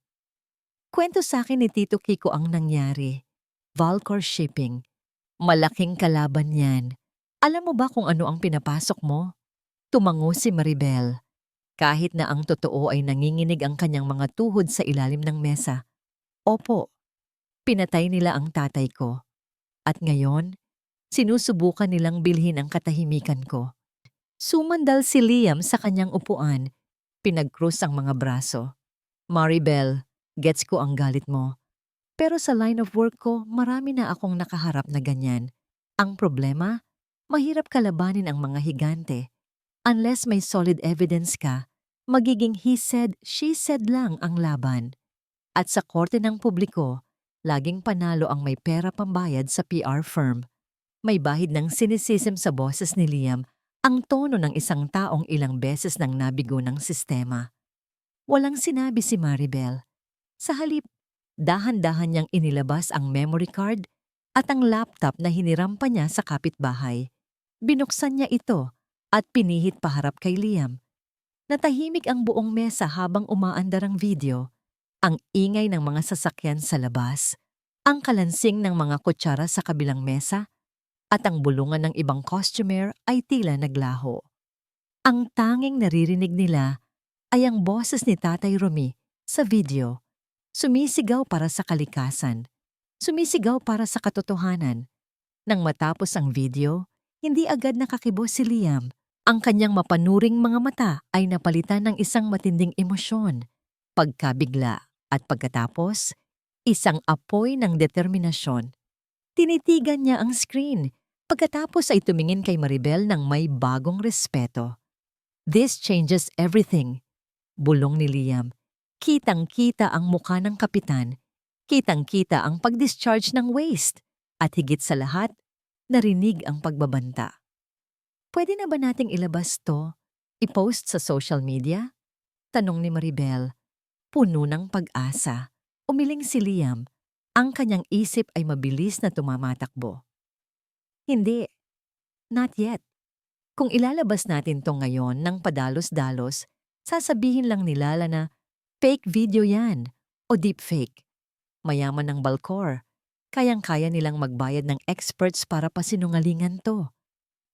Kwento sa akin ni Tito Kiko ang nangyari. Valcor Shipping. Malaking kalaban yan. Alam mo ba kung ano ang pinapasok mo? Tumango si Maribel. Kahit na ang totoo ay nanginginig ang kanyang mga tuhod sa ilalim ng mesa. Opo, pinatay nila ang tatay ko. At ngayon, sinusubukan nilang bilhin ang katahimikan ko. Sumandal si Liam sa kanyang upuan. Pinagkrus ang mga braso. Maribel, gets ko ang galit mo. Pero sa line of work ko, marami na akong nakaharap na ganyan. Ang problema, mahirap kalabanin ang mga higante. Unless may solid evidence ka, magiging he said, she said lang ang laban. At sa korte ng publiko, laging panalo ang may pera pambayad sa PR firm. May bahid ng cynicism sa boses ni Liam, ang tono ng isang taong ilang beses nang nabigo ng sistema. Walang sinabi si Maribel. Sa halip, dahan-dahan niyang inilabas ang memory card at ang laptop na hiniram pa niya sa kapitbahay. Binuksan niya ito at pinihit paharap kay Liam. Natahimik ang buong mesa habang umaandar ang video. Ang ingay ng mga sasakyan sa labas, ang kalansing ng mga kutsara sa kabilang mesa, at ang bulungan ng ibang customer ay tila naglaho. Ang tanging naririnig nila ay ang boses ni Tatay Romy sa video. Sumisigaw para sa kalikasan. Sumisigaw para sa katotohanan. Nang matapos ang video, hindi agad nakakibo si Liam. Ang kanyang mapanuring mga mata ay napalitan ng isang matinding emosyon, pagkabigla at pagkatapos, isang apoy ng determinasyon. Tinitigan niya ang screen, pagkatapos ay tumingin kay Maribel ng may bagong respeto. This changes everything, bulong ni Liam. Kitang-kita ang mukha ng kapitan, kitang-kita ang pag-discharge ng waste, at higit sa lahat, narinig ang pagbabanta. Pwede na ba nating ilabas to? I-post sa social media? Tanong ni Maribel. Puno ng pag-asa. Umiling si Liam. Ang kanyang isip ay mabilis na tumamatakbo. Hindi. Not yet. Kung ilalabas natin to ngayon ng padalos-dalos, sasabihin lang nila na fake video yan o deepfake. Mayaman ng Valcor. Kayang-kaya nilang magbayad ng experts para pasinungalingan to.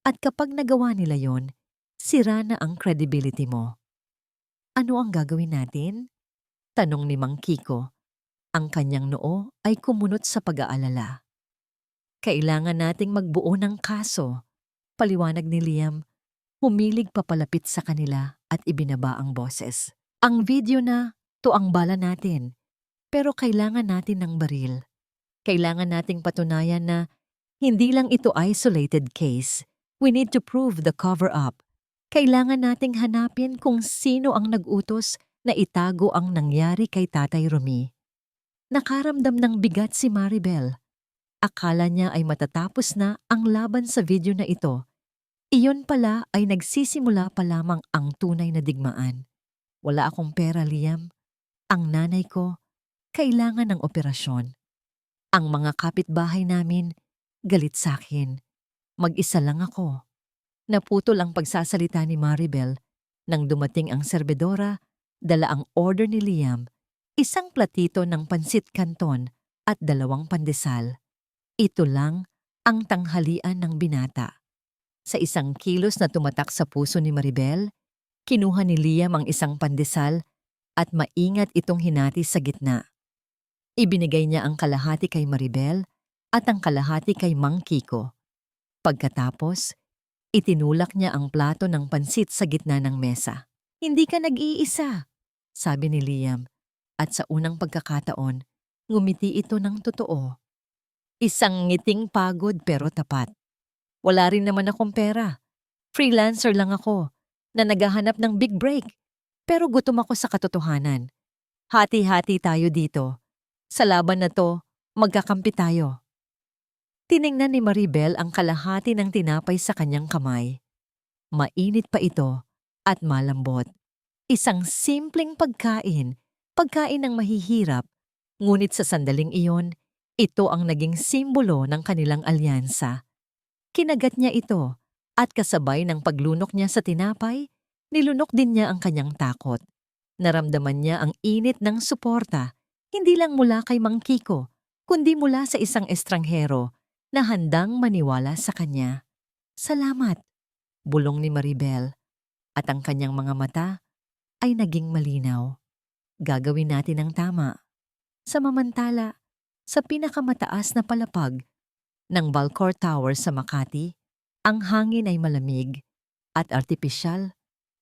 At kapag nagawa nila yon, sira na ang credibility mo. Ano ang gagawin natin? Tanong ni Mang Kiko. Ang kanyang noo ay kumunot sa pag-aalala. Kailangan nating magbuo ng kaso. Paliwanag ni Liam, humilig papalapit sa kanila at ibinaba ang boses. Ang video na, to ang bala natin. Pero kailangan natin ng baril. Kailangan nating patunayan na hindi lang ito isolated case. We need to prove the cover-up. Kailangan nating hanapin kung sino ang nag-utos na itago ang nangyari kay Tatay Romy. Nakaramdam ng bigat si Maribel. Akala niya ay matatapos na ang laban sa video na ito. Iyon pala ay nagsisimula pa lamang ang tunay na digmaan. Wala akong pera, Liam. Ang nanay ko, kailangan ng operasyon. Ang mga kapitbahay namin, galit sa akin. Mag-isa lang ako. Naputol ang pagsasalita ni Maribel nang dumating ang serbedora, dala ang order ni Liam, isang platito ng pansit canton at 2 pandesal. Ito lang ang tanghalian ng binata. Sa 1 kilos na tumatak sa puso ni Maribel, kinuha ni Liam ang 1 pandesal at maingat itong hinati sa gitna. Ibinigay niya ang kalahati kay Maribel at ang kalahati kay Mang Kiko. Pagkatapos, itinulak niya ang plato ng pansit sa gitna ng mesa. Hindi ka nag-iisa, sabi ni Liam, at sa unang pagkakataon, ngumiti ito ng totoo. Isang ngiting pagod pero tapat. Wala rin naman akong pera. Freelancer lang ako na naghahanap ng big break. Pero gutom ako sa katotohanan. Hati-hati tayo dito. Sa laban na to, Magkakampi tayo. Tiningnan ni Maribel ang kalahati ng tinapay sa kanyang kamay. Mainit pa ito at malambot. Isang simpleng pagkain, pagkain ng mahihirap, ngunit sa sandaling iyon, ito ang naging simbolo ng kanilang alyansa. Kinagat niya ito at kasabay ng paglunok niya sa tinapay, nilunok din niya ang kanyang takot. Naramdaman niya ang init ng suporta, hindi lang mula kay Mang Kiko, kundi mula sa isang estranghero na handang maniwala sa kanya. Salamat, bulong ni Maribel, at ang kanyang mga mata ay naging malinaw. Gagawin natin ang tama. Samamantala, sa pinakamataas na palapag ng Balcor Tower sa Makati, ang hangin ay malamig at artipisyal,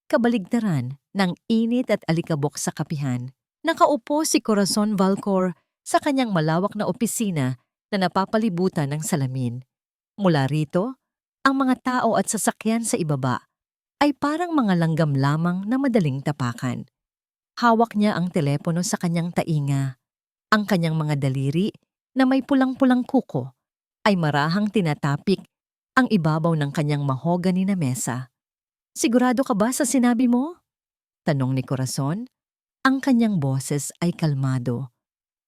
kabaligtaran ng init at alikabok sa kapihan. Nakaupo si Corazon Valcor sa kanyang malawak na opisina na napapalibutan ng salamin. Mula rito, ang mga tao at sasakyan sa ibaba ay parang mga langgam lamang na madaling tapakan. Hawak niya ang telepono sa kanyang tainga. Ang kanyang mga daliri na may pulang-pulang kuko ay marahang tinatapik ang ibabaw ng kanyang mahogany na mesa. Sigurado ka ba sa sinabi mo? Tanong ni Corazon. Ang kanyang boses ay kalmado,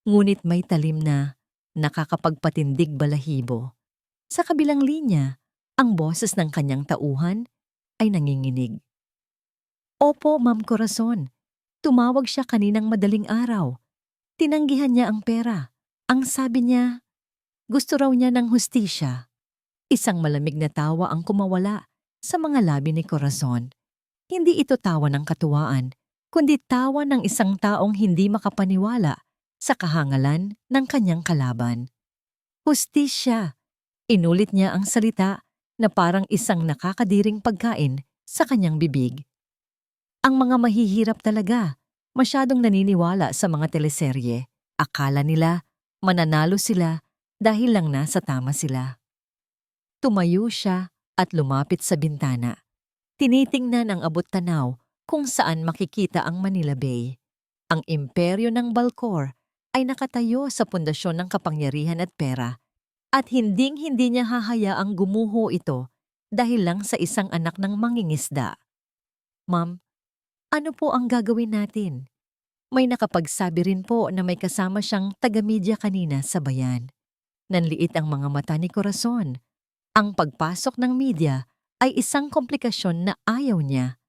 ngunit may talim na nakakapagpatindig balahibo. Sa kabilang linya, ang boses ng kanyang tauhan ay nanginginig. Opo, Ma'am Corazon. Tumawag siya kaninang madaling araw. Tinanggihan niya ang pera. Ang sabi niya, gusto raw niya ng hustisya. Isang malamig na tawa ang kumawala sa mga labi ni Corazon. Hindi ito tawa ng katuwaan, kundi tawa ng isang taong hindi makapaniwala sa kahangalan ng kanyang kalaban. Hustisya! Inulit niya ang salita na parang isang nakakadiring pagkain sa kanyang bibig. Ang mga mahihirap talaga, masyadong naniniwala sa mga teleserye. Akala nila, mananalo sila dahil lang nasa tama sila. Tumayo siya at lumapit sa bintana. Tinitingnan ang abot-tanaw kung saan makikita ang Manila Bay. Ang imperyo ng Balcor ay nakatayo sa pundasyon ng kapangyarihan at pera, at hinding-hindi niya hahayaang gumuho ito dahil lang sa isang anak ng mangingisda. Ma'am, ano po ang gagawin natin? May nakapagsabi rin po na may kasama siyang taga-media kanina sa bayan. Nanliit ang mga mata ni Corazon. Ang pagpasok ng media ay isang komplikasyon na ayaw niya.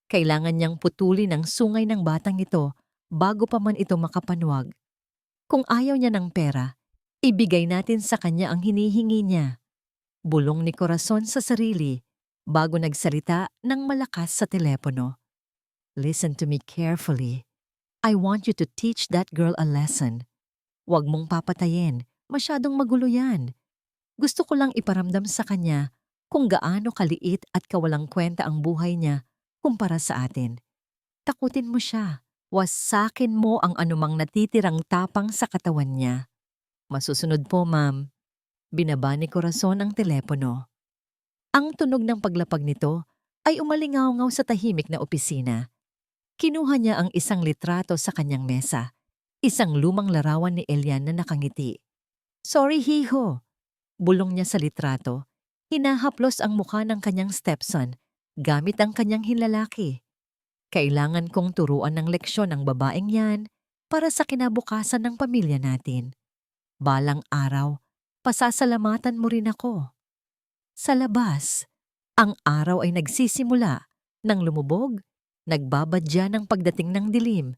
Kailangan niyang putulin ang sungay ng batang ito bago pa man ito makapanwag. Kung ayaw niya ng pera, ibigay natin sa kanya ang hinihingi niya. Bulong ni Corazon sa sarili bago nagsalita ng malakas sa telepono. Listen to me carefully. I want you to teach that girl a lesson. Huwag mong papatayin, masyadong magulo yan. Gusto ko lang iparamdam sa kanya kung gaano kaliit at kawalang kwenta ang buhay niya kumpara sa atin. Takutin mo siya. Wasakin mo ang anumang natitirang tapang sa katawan niya. Masusunod po, ma'am. Binaba ni Corazon ang telepono. Ang tunog ng paglapag nito ay umalingaw-ngaw sa tahimik na opisina. Kinuha niya ang isang litrato sa kanyang mesa. Isang lumang larawan ni Elian na nakangiti. Sorry, hiho. Bulong niya sa litrato. Hinahaplos ang mukha ng kanyang stepson gamit ang kanyang hinlalaki. Kailangan kong turuan ng leksyon ang babaeng yan para sa kinabukasan ng pamilya natin. Balang araw, pasasalamatan mo rin ako. Sa labas, ang araw ay nagsisimula nang lumubog, nagbabadya ng pagdating ng dilim,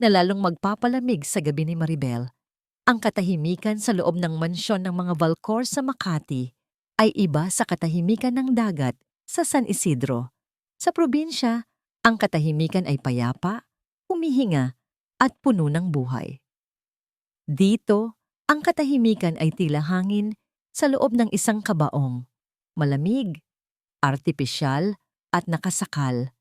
na lalong magpapalamig sa gabi ni Maribel. Ang katahimikan sa loob ng mansyon ng mga Valcor sa Makati ay iba sa katahimikan ng dagat sa San Isidro. Sa probinsya, ang katahimikan ay payapa, humihinga, at puno ng buhay. Dito, ang katahimikan ay tila hangin sa loob ng isang kabaong. Malamig, artipisyal, at nakasakal.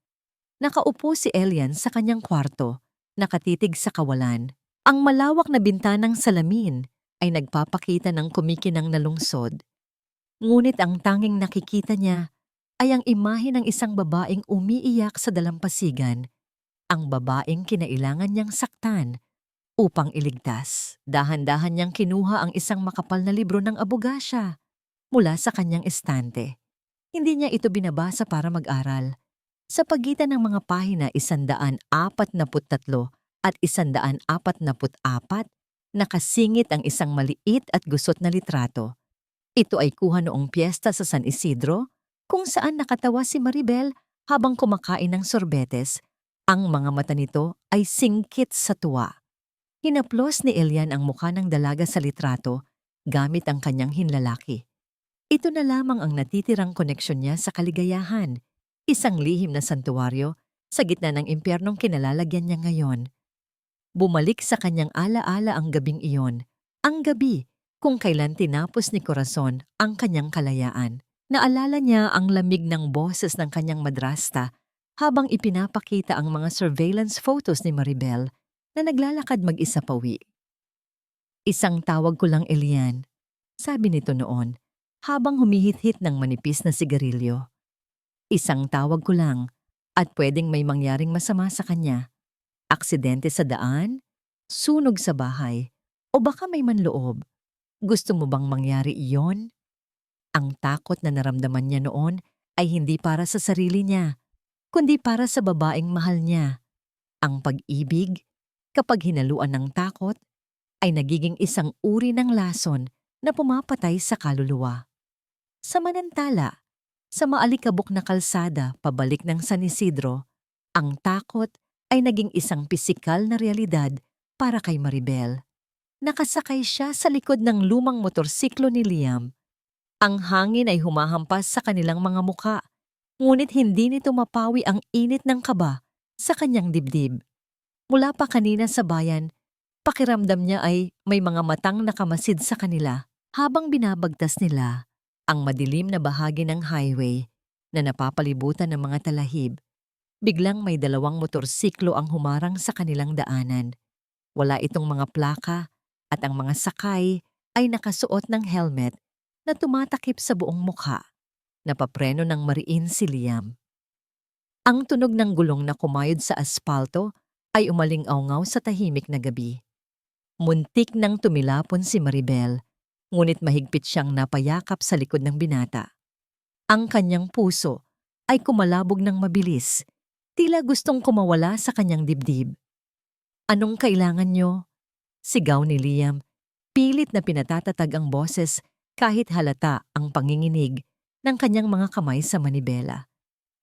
Nakaupo si Elian sa kanyang kwarto, nakatitig sa kawalan. Ang malawak na bintanang salamin ay nagpapakita ng kumikinang na lungsod. Ngunit ang tanging nakikita niya ay ang imahe ng isang babaeng umiiyak sa dalampasigan, ang babaeng kinailangan niyang saktan upang iligtas. Dahan-dahan niyang kinuha ang isang makapal na libro ng abogasya mula sa kanyang estante. Hindi niya ito binabasa para mag-aral. Sa pagitan ng mga pahina 143 at 144, nakasingit ang isang maliit at gusot na litrato. Ito ay kuha noong piyesta sa San Isidro, kung saan nakatawa si Maribel habang kumakain ng sorbetes. Ang mga mata nito ay singkit sa tuwa. Hinaplos ni Elian ang mukha ng dalaga sa litrato gamit ang kanyang hinlalaki. Ito na lamang ang natitirang koneksyon niya sa kaligayahan, isang lihim na santuwaryo sa gitna ng impyernong kinalalagyan niya ngayon. Bumalik sa kanyang alaala ang gabing iyon, ang gabi kung kailan tinapos ni Corazon ang kanyang kalayaan. Naalala niya ang lamig ng boses ng kanyang madrasta habang ipinapakita ang mga surveillance photos ni Maribel na naglalakad mag-isa pawi. "Isang tawag ko lang, Elian," sabi nito noon, habang humihit-hit ng manipis na sigarilyo. "Isang tawag ko lang at pwedeng may mangyaring masama sa kanya. Aksidente sa daan, sunog sa bahay, o baka may manloob. Gusto mo bang mangyari iyon?" Ang takot na naramdaman niya noon ay hindi para sa sarili niya, kundi para sa babaeng mahal niya. Ang pag-ibig, kapag hinaluan ng takot, ay nagiging isang uri ng lason na pumapatay sa kaluluwa. Samantala, sa maalikabok na kalsada pabalik ng San Isidro, ang takot ay naging isang pisikal na realidad para kay Maribel. Nakasakay siya sa likod ng lumang motorsiklo ni Liam. Ang hangin ay humahampas sa kanilang mga muka, ngunit hindi nito mapawi ang init ng kaba sa kanyang dibdib. Mula pa kanina sa bayan, pakiramdam niya ay may mga matang nakamasid sa kanila habang binabagtas nila ang madilim na bahagi ng highway na napapalibutan ng mga talahib. Biglang may 2 motorsiklo ang humarang sa kanilang daanan. Wala itong mga plaka at ang mga sakay ay nakasuot ng helmet na tumatakip sa buong mukha. Napapreno ng mariin si Liam. Ang tunog ng gulong na kumayod sa aspalto ay umaling-awngaw sa tahimik na gabi. Muntik nang tumilapon si Maribel, ngunit mahigpit siyang napayakap sa likod ng binata. Ang kanyang puso ay kumalabog ng mabilis, tila gustong kumawala sa kanyang dibdib. "Anong kailangan niyo?" Sigaw ni Liam, pilit na pinatatatag ang boses kahit halata ang panginginig ng kanyang mga kamay sa manibela.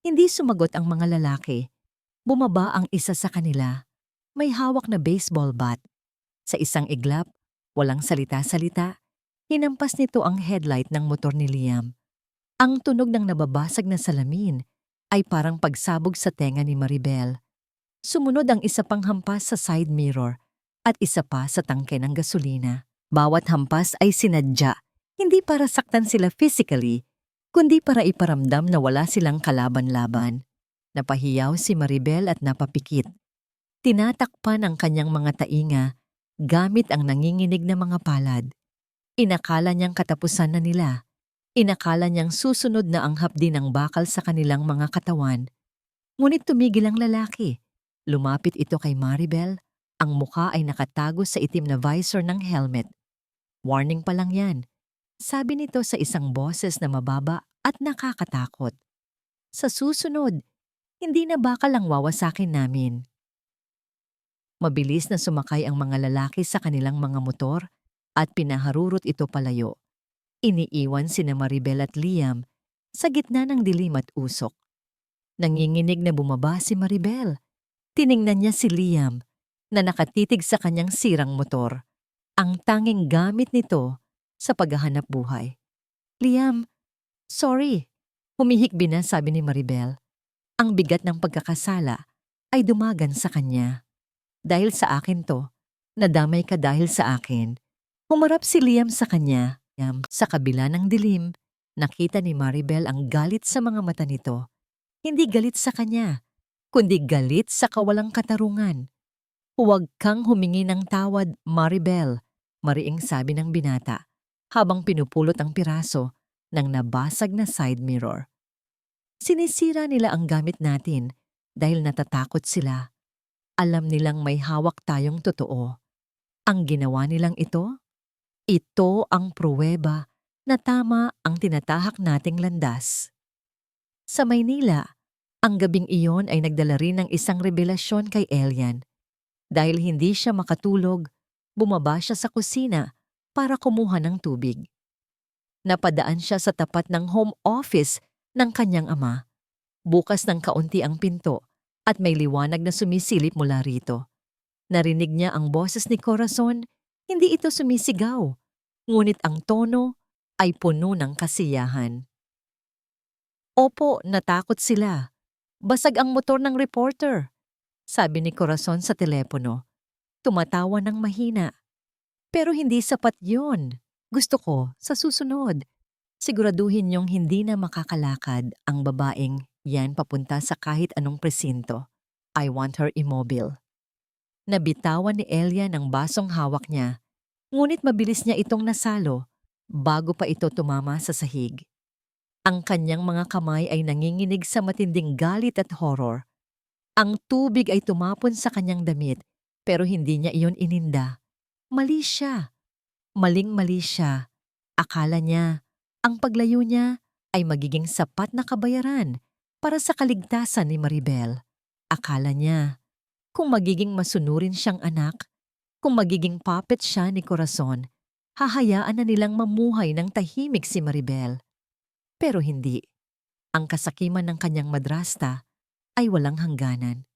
Hindi sumagot ang mga lalaki. Bumaba ang isa sa kanila. May hawak na baseball bat. Sa isang iglap, walang salita-salita, hinampas nito ang headlight ng motor ni Liam. Ang tunog ng nababasag na salamin ay parang pagsabog sa tenga ni Maribel. Sumunod ang isa pang hampas sa side mirror at isa pa sa tangke ng gasolina. Bawat hampas ay sinadya, hindi para saktan sila physically, kundi para iparamdam na wala silang kalaban-laban. Napahiyaw si Maribel at napapikit. Tinatakpan ang kanyang mga tainga gamit ang nanginginig na mga palad. Inakala niyang katapusan na nila. Inakala niyang susunod na ang hapdi ng bakal sa kanilang mga katawan. Ngunit tumigil ang lalaki. Lumapit ito kay Maribel. Ang mukha ay nakatago sa itim na visor ng helmet. "Warning pa lang yan," sabi nito sa isang boses na mababa at nakakatakot. "Sa susunod, hindi na bakal ang wawasakin namin." Mabilis na sumakay ang mga lalaki sa kanilang mga motor at pinaharurot ito palayo. Iniiwan sina Maribel at Liam sa gitna ng dilim at usok. Nanginginig na bumaba si Maribel. Tiningnan niya si Liam na nakatitig sa kanyang sirang motor, ang tanging gamit nito sa paghahanap buhay. "Liam, sorry," humihikbi na sabi ni Maribel. Ang bigat ng pagkakasala ay dumagan sa kanya. "Dahil sa akin to, nadamay ka dahil sa akin." Humarap si Liam sa kanya. Sa kabila ng dilim, nakita ni Maribel ang galit sa mga mata nito. Hindi galit sa kanya, kundi galit sa kawalang katarungan. "Huwag kang humingi ng tawad, Maribel," mariing sabi ng binata, habang pinupulot ang piraso ng nabasag na side mirror. "Sinisira nila ang gamit natin dahil natatakot sila. Alam nilang may hawak tayong totoo. Ang ginawa nilang ito ang pruweba na tama ang tinatahak nating landas. Sa Maynila, ang gabing iyon ay nagdala rin ng isang revelasyon kay Elian. Dahil hindi siya makatulog, bumaba siya sa kusina para kumuha ng tubig. Napadaan siya sa tapat ng home office ng kanyang ama. Bukas ng kaunti ang pinto at may liwanag na sumisilip mula rito. Narinig niya ang boses ni Corazon, hindi ito sumisigaw, ngunit ang tono ay puno ng kasiyahan. Opo, natakot sila. Basag ang motor ng reporter, sabi ni Corazon sa telepono. Tumatawa ng mahina. Pero hindi sapat yun. Gusto ko, sa susunod, siguraduhin niyong hindi na makakalakad ang babaeng yan papunta sa kahit anong presinto. I want her immobile. Nabitawan ni Elia ng basong hawak niya, ngunit mabilis niya itong nasalo bago pa ito tumama sa sahig. Ang kanyang mga kamay ay nanginginig sa matinding galit at horror. Ang tubig ay tumapon sa kanyang damit pero hindi niya iyon ininda. Mali siya. Maling-mali siya. Akala niya, ang paglayo niya ay magiging sapat na kabayaran para sa kaligtasan ni Maribel. Akala niya, kung magiging masunurin siyang anak, kung magiging puppet siya ni Corazon, hahayaan na nilang mamuhay ng tahimik si Maribel. Pero hindi. Ang kasakiman ng kanyang madrasta ay walang hangganan.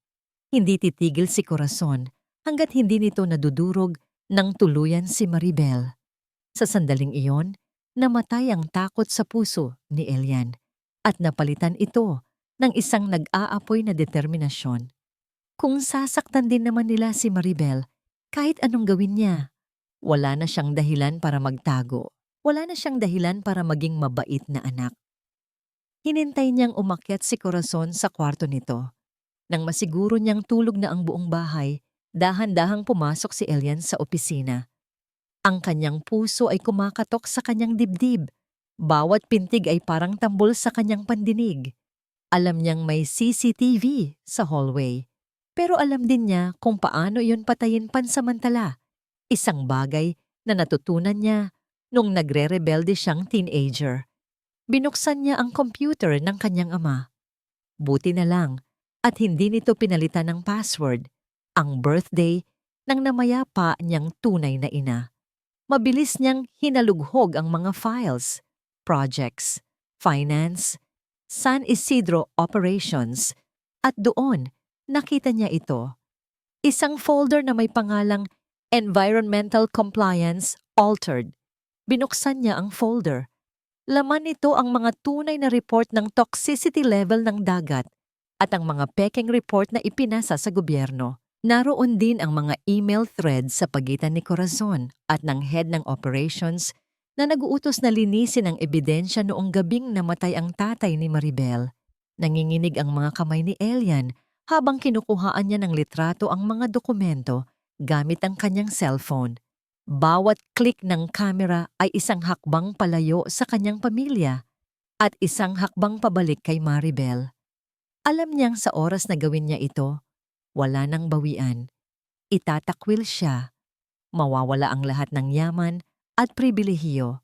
Hindi titigil si Corazon hanggat hindi nito nadudurog ng tuluyan si Maribel. Sa sandaling iyon, namatay ang takot sa puso ni Elian at napalitan ito ng isang nag-aapoy na determinasyon. Kung sasaktan din naman nila si Maribel, kahit anong gawin niya, wala na siyang dahilan para magtago. Wala na siyang dahilan para maging mabait na anak. Hinintay niyang umakyat si Corazon sa kwarto nito. Nang masiguro niyang tulog na ang buong bahay, dahan-dahang pumasok si Elian sa opisina. Ang kanyang puso ay kumakatok sa kanyang dibdib. Bawat pintig ay parang tambol sa kanyang pandinig. Alam niyang may CCTV sa hallway. Pero alam din niya kung paano iyon patayin pansamantala. Isang bagay na natutunan niya nung nagre-rebelde siyang teenager. Binuksan niya ang computer ng kanyang ama. Buti na lang at hindi nito pinalitan ng password, ang birthday ng namayapa niyang tunay na ina. Mabilis niyang hinalughog ang mga files, projects, finance, San Isidro operations, at doon nakita niya ito. Isang folder na may pangalang Environmental Compliance Altered. Binuksan niya ang folder. Laman nito ang mga tunay na report ng toxicity level ng dagat at ang mga pekeng report na ipinasa sa gobyerno. Naroon din ang mga email threads sa pagitan ni Corazon at ng head ng operations na nag-uutos na linisin ang ebidensya noong gabing namatay ang tatay ni Maribel. Nanginginig ang mga kamay ni Elian habang kinukuhaan niya ng litrato ang mga dokumento gamit ang kanyang cellphone. Bawat click ng kamera ay isang hakbang palayo sa kanyang pamilya at isang hakbang pabalik kay Maribel. Alam niyang sa oras na gawin niya ito, wala nang bawian. Itatakwil siya. Mawawala ang lahat ng yaman at pribilehiyo.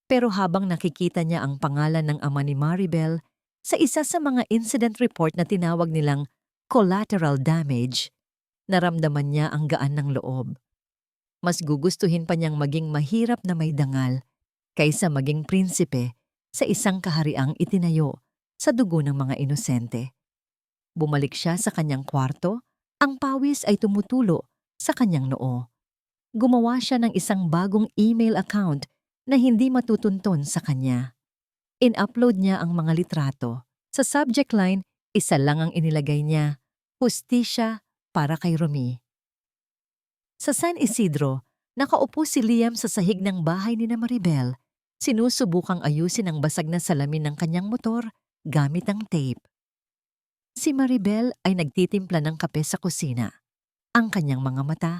Pero habang nakikita niya ang pangalan ng ama ni Maribel sa isa sa mga incident report na tinawag nilang collateral damage, naramdaman niya ang gaan ng loob. Mas gugustuhin pa niyang maging mahirap na may dangal kaysa maging prinsipe sa isang kahariang itinayo sa dugo ng mga inosente. Bumalik siya sa kanyang kwarto, ang pawis ay tumutulo sa kanyang noo. Gumawa siya ng isang bagong email account na hindi matutunton sa kanya. In-upload niya ang mga litrato. Sa subject line, isa lang ang inilagay niya, Hustisya para kay Romy. Sa San Isidro, nakaupo si Liam sa sahig ng bahay ni Maribel. Sinusubukang ayusin ang basag na salamin ng kanyang motor gamit ang tape. Si Maribel ay nagtitimpla ng kape sa kusina. Ang kanyang mga mata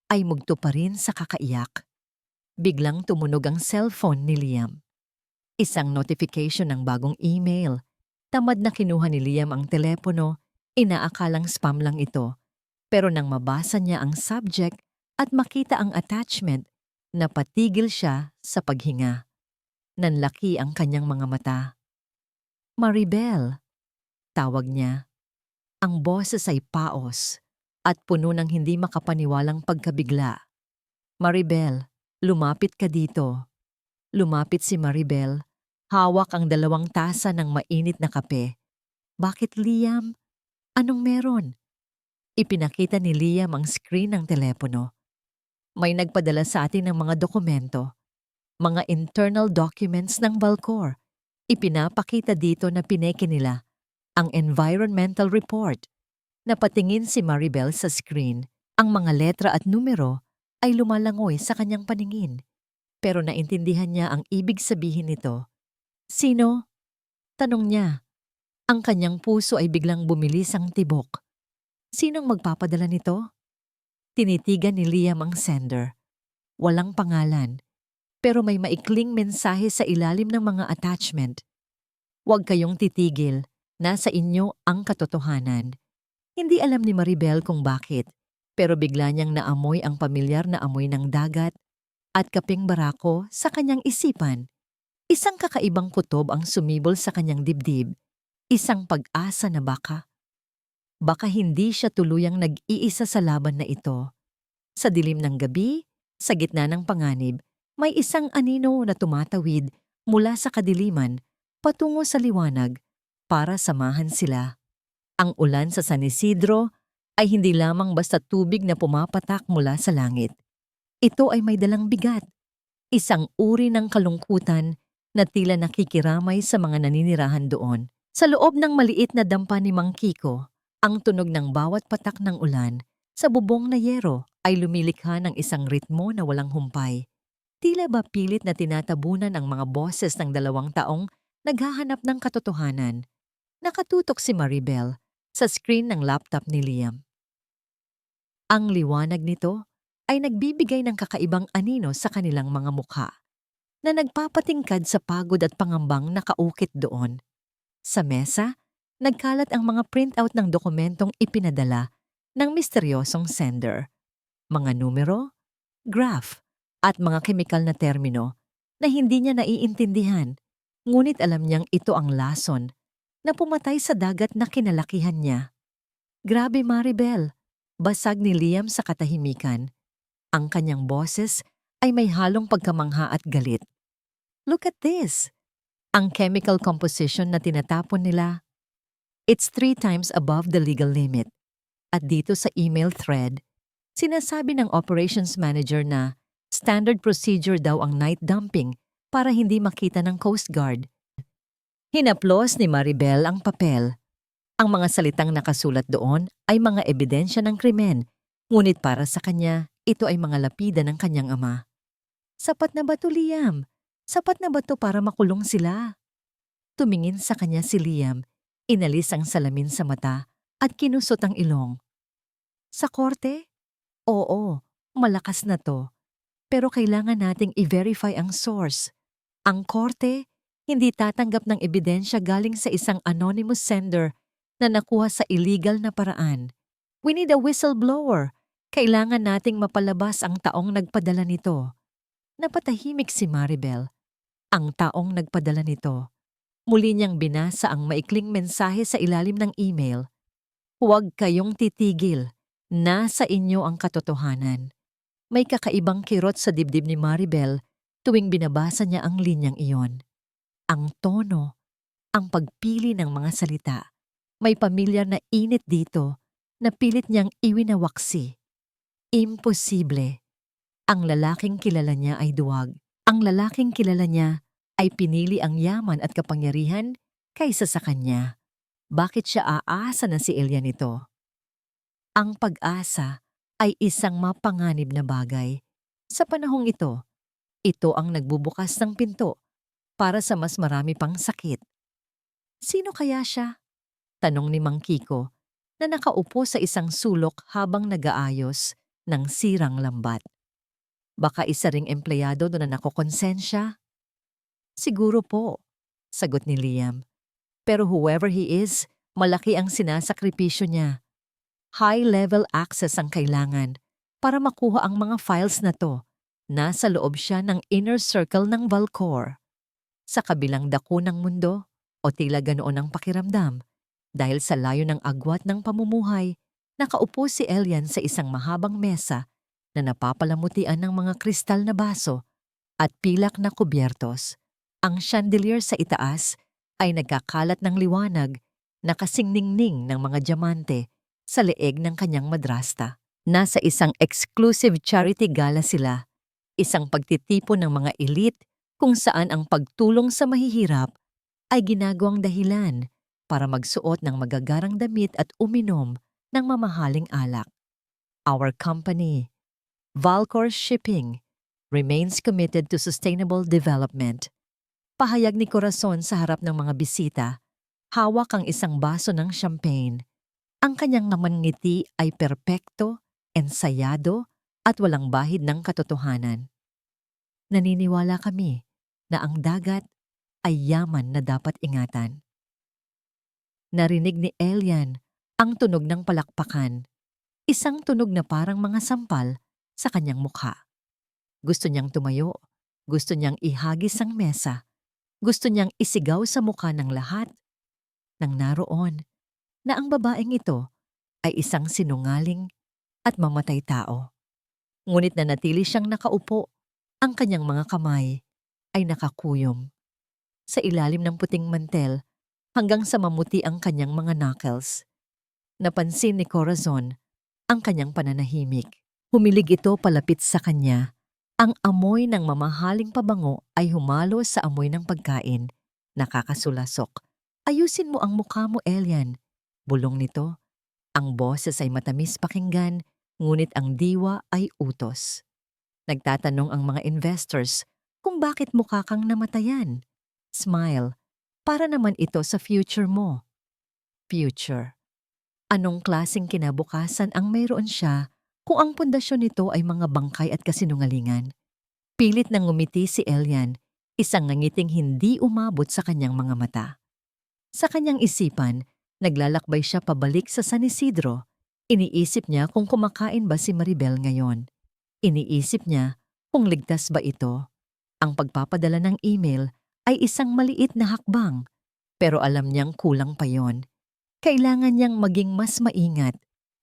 ay mugto pa rin sa kakaiyak. Biglang tumunog ang cellphone ni Liam. Isang notification ng bagong email. Tamad na kinuha ni Liam ang telepono, inaakalang spam lang ito. Pero nang mabasa niya ang subject at makita ang attachment, napatigil siya sa paghinga. Nanlaki ang kanyang mga mata. Maribel, tawag niya. Ang boses ay paos at puno ng hindi makapaniwalang pagkabigla. Maribel, lumapit ka dito. Lumapit si Maribel. Hawak ang 2 tasa ng mainit na kape. Bakit, Liam? Anong meron? Ipinakita ni Liam ang screen ng telepono. May nagpadala sa atin ng mga dokumento. Mga internal documents ng Valcor. Ipinapakita dito na pineke nila ang environmental report. Napatingin si Maribel sa screen. Ang mga letra at numero ay lumalangoy sa kanyang paningin. Pero naintindihan niya ang ibig sabihin nito. Sino? Tanong niya. Ang kanyang puso ay biglang bumilis ang tibok. Sinong magpapadala nito? Tinitigan ni Liam ang sender. Walang pangalan, pero may maikling mensahe sa ilalim ng mga attachment. Huwag kayong titigil, nasa inyo ang katotohanan. Hindi alam ni Maribel kung bakit, pero bigla niyang naamoy ang pamilyar na amoy ng dagat at kapeng barako sa kanyang isipan. Isang kakaibang kutob ang sumibol sa kanyang dibdib, isang pag-asa na baka hindi siya tuluyang nag-iisa sa laban na ito. Sa dilim ng gabi, sa gitna ng panganib, may isang anino na tumatawid mula sa kadiliman patungo sa liwanag para samahan sila. Ang ulan sa San Isidro ay hindi lamang basta tubig na pumapatak mula sa langit. Ito ay may dalang bigat, isang uri ng kalungkutan na tila nakikiramay sa mga naninirahan doon. Sa loob ng maliit na dampa ni Mang Kiko, ang tunog ng bawat patak ng ulan sa bubong na yero ay lumilikha ng isang ritmo na walang humpay. Tila ba pilit na tinatabunan ang mga boses ng 2 taong naghahanap ng katotohanan. Nakatutok si Maribel sa screen ng laptop ni Liam. Ang liwanag nito ay nagbibigay ng kakaibang anino sa kanilang mga mukha na nagpapatingkad sa pagod at pangambang nakaukit doon. Sa mesa, nagkalat ang mga printout ng dokumentong ipinadala ng misteryosong sender. Mga numero, graph, at mga kemikal na termino na hindi niya naiintindihan, ngunit alam niyang ito ang lason na pumatay sa dagat na kinalakihan niya. Grabe, Maribel, basag ni Liam sa katahimikan. Ang kanyang boses ay may halong pagkamangha at galit. Look at this! Ang chemical composition na tinatapon nila, it's 3 times above the legal limit. At dito sa email thread, sinasabi ng operations manager na standard procedure daw ang night dumping para hindi makita ng Coast Guard. Hinaplos ni Maribel ang papel. Ang mga salitang nakasulat doon ay mga ebidensya ng krimen, ngunit para sa kanya, ito ay mga lapida ng kanyang ama. Sapat na ba to, Liam? Sapat na ba to para makulong sila? Tumingin sa kanya si Liam, inalis ang salamin sa mata at kinusot ang ilong. Sa korte? Oo, malakas na to. Pero kailangan nating i-verify ang source. Ang korte, hindi tatanggap ng ebidensya galing sa isang anonymous sender na nakuha sa illegal na paraan. We need a whistleblower. Kailangan nating mapalabas ang taong nagpadala nito. Napatahimik si Maribel. Ang taong nagpadala nito. Muli niyang binasa ang maikling mensahe sa ilalim ng email. Huwag kayong titigil. Nasa inyo ang katotohanan. May kakaibang kirot sa dibdib ni Maribel tuwing binabasa niya ang linyang iyon. Ang tono, ang pagpili ng mga salita. May pamilyar na init dito na pilit niyang iwinawaksi. Imposible. Ang lalaking kilala niya ay duwag. Ang lalaking kilala niya ay pinili ang yaman at kapangyarihan kaysa sa kanya. Bakit siya aasa na si Ilya nito? Ang pag-asa ay isang mapanganib na bagay. Sa panahong ito, ito ang nagbubukas ng pinto para sa mas marami pang sakit. Sino kaya siya? Tanong ni Mang Kiko na nakaupo sa isang sulok habang nag-aayos ng sirang lambat. Baka isa ring empleyado doon na nakokonsensya? Siguro po, sagot ni Liam. Pero whoever he is, malaki ang sinasakripisyo niya. High-level access ang kailangan para makuha ang mga files na to. Nasa loob siya ng inner circle ng Valcor. Sa kabilang dako ng mundo, o tila ganoon ang pakiramdam, dahil sa layo ng agwat ng pamumuhay, nakaupo si Elian sa isang mahabang mesa na napapalamutian ng mga kristal na baso at pilak na kubyertos. Ang chandelier sa itaas ay nagkakalat ng liwanag na kasing ningning ng mga diamante sa leeg ng kanyang madrasta. Nasa isang exclusive charity gala sila, isang pagtitipon ng mga elite kung saan ang pagtulong sa mahihirap ay ginagawang dahilan para magsuot ng magagarang damit at uminom ng mamahaling alak. Our company, Valcor Shipping, remains committed to sustainable development. Pahayag ni Corazon sa harap ng mga bisita, hawak ang isang baso ng champagne. Ang kanyang naman ngiti ay perpekto, ensayado, at walang bahid ng katotohanan. Naniniwala kami na ang dagat ay yaman na dapat ingatan. Narinig ni Elian ang tunog ng palakpakan, isang tunog na parang mga sampal sa kanyang mukha. Gusto niyang tumayo, gusto niyang ihagis ang mesa, gusto niyang isigaw sa mukha ng lahat nang naroon na ang babaeng ito ay isang sinungaling at mamatay tao. Ngunit nanatili siyang nakaupo, ang kanyang mga kamay ay nakakuyom sa ilalim ng puting mantel hanggang sa mamuti ang kanyang mga knuckles. Napansin ni Corazon ang kanyang pananahimik. Humilig ito palapit sa kanya. Ang amoy ng mamahaling pabango ay humalo sa amoy ng pagkain. Nakakasulasok. Ayusin mo ang mukha mo, Elian. Bulong nito. Ang boses ay matamis pakinggan, ngunit ang diwa ay utos. Nagtatanong ang mga investors kung bakit mukha kang namatayan. Smile. Para naman ito sa future mo. Future. Anong klaseng kinabukasan ang mayroon siya kung ang pundasyon nito ay mga bangkay at kasinungalingan? Pilit nang ngumiti si Elian, isang ngangiting hindi umabot sa kanyang mga mata. Sa kanyang isipan, naglalakbay siya pabalik sa San Isidro. Iniisip niya kung kumakain ba si Maribel ngayon. Iniisip niya kung ligtas ba ito. Ang pagpapadala ng email ay isang maliit na hakbang, pero alam niyang kulang pa yon. Kailangan niyang maging mas maingat.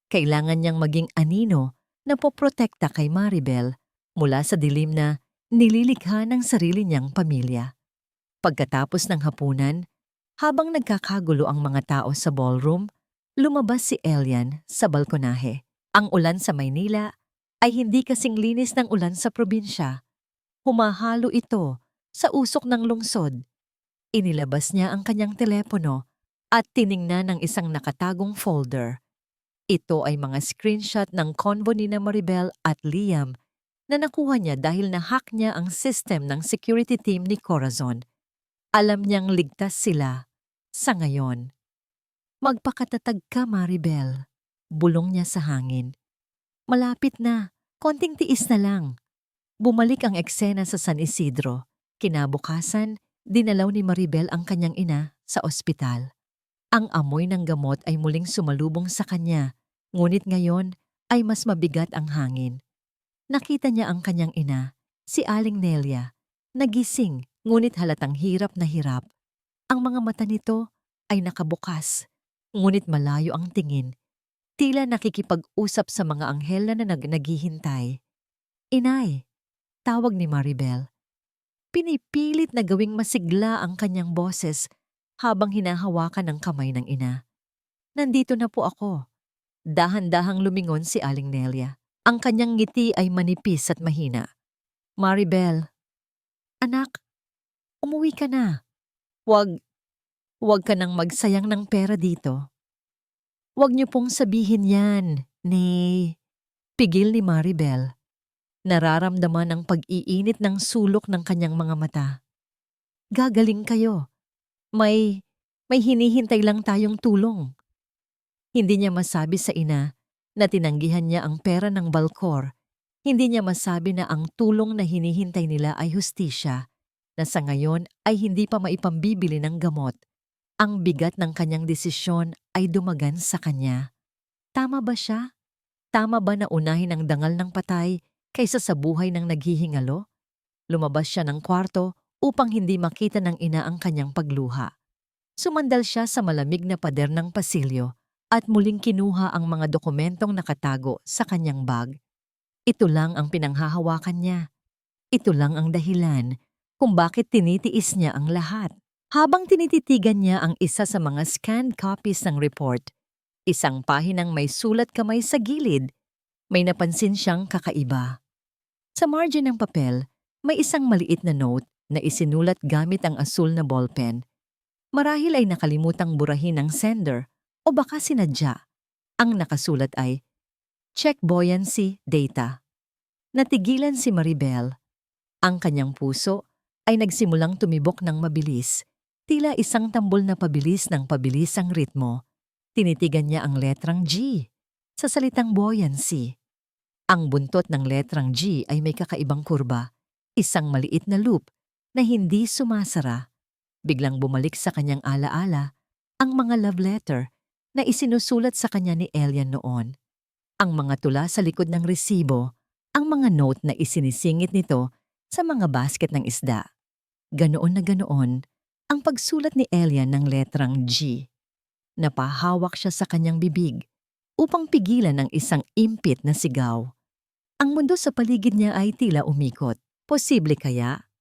Kailangan niyang maging anino na poprotekta kay Maribel mula sa dilim na nililikha ng sarili niyang pamilya. Pagkatapos ng hapunan, habang nagkakagulo ang mga tao sa ballroom, lumabas si Elian sa balkonahe. Ang ulan sa Maynila ay hindi kasing linis ng ulan sa probinsya. Humahalo ito sa usok ng lungsod. Inilabas niya ang kanyang telepono at tiningnan ng isang nakatagong folder. Ito ay mga screenshot ng convo ni na Maribel at Liam na nakuha niya dahil na-hack niya ang system ng security team ni Corazon. Alam niyang ligtas sila sa ngayon. Magpakatatag ka, Maribel. Bulong niya sa hangin. Malapit na, konting tiis na lang. Bumalik ang eksena sa San Isidro. Kinabukasan, dinalaw ni Maribel ang kanyang ina sa ospital. Ang amoy ng gamot ay muling sumalubong sa kanya, ngunit ngayon ay mas mabigat ang hangin. Nakita niya ang kanyang ina, si Aling Nelia, nagising ngunit halatang hirap na hirap. Ang mga mata nito ay nakabukas, ngunit malayo ang tingin. Tila nakikipag-usap sa mga anghel na naghihintay. Inay, tawag ni Maribel. Pinipilit na gawing masigla ang kanyang boses habang hinahawakan ang kamay ng ina. Nandito na po ako. Dahan-dahang lumingon si Aling Nelia. Ang kanyang ngiti ay manipis at mahina. Maribel, anak, umuwi ka na. Huwag ka nang magsayang ng pera dito. Huwag niyo pong sabihin yan, Nay. Pigil ni Maribel. Nararamdaman ang pag-iinit ng sulok ng kanyang mga mata. Gagaling kayo. May hinihintay lang tayong tulong. Hindi niya masabi sa ina na tinanggihan niya ang pera ng Valcor. Hindi niya masabi na ang tulong na hinihintay nila ay hustisya, na sa ngayon ay hindi pa maipambibili ng gamot. Ang bigat ng kanyang desisyon ay dumagan sa kanya. Tama ba siya? Tama ba na unahin ang dangal ng patay kaysa sa buhay ng naghihingalo? Lumabas siya ng kwarto upang hindi makita ng ina ang kanyang pagluha. Sumandal siya sa malamig na pader ng pasilyo at muling kinuha ang mga dokumentong nakatago sa kanyang bag. Ito lang ang pinanghahawakan niya. Ito lang ang dahilan kung bakit tinitiis niya ang lahat. Habang tinititigan niya ang isa sa mga scanned copies ng report, isang pahinang may sulat kamay sa gilid, may napansin siyang kakaiba. Sa margin ng papel, may isang maliit na note na isinulat gamit ang asul na ballpen. Marahil ay nakalimutang burahin ng sender o baka sinadya. Ang nakasulat ay, "Check buoyancy data." Natigilan si Maribel. Ang kanyang puso ay nagsimulang tumibok ng mabilis, tila isang tambol na pabilis ng pabilis ang ritmo. Tinitigan niya ang letrang G sa salitang buoyancy. Ang buntot ng letrang G ay may kakaibang kurba, isang maliit na loop na hindi sumasara. Biglang bumalik sa kanyang alaala ang mga love letter na isinusulat sa kanya ni Elian noon. Ang mga tula sa likod ng resibo, ang mga note na isinisingit nito sa mga basket ng isda. Ganoon na ganoon ang pagsulat ni Elian ng letrang G. Napahawak siya sa kanyang bibig upang pigilan ang isang impit na sigaw. Ang mundo sa paligid niya ay tila umikot. Posible kaya?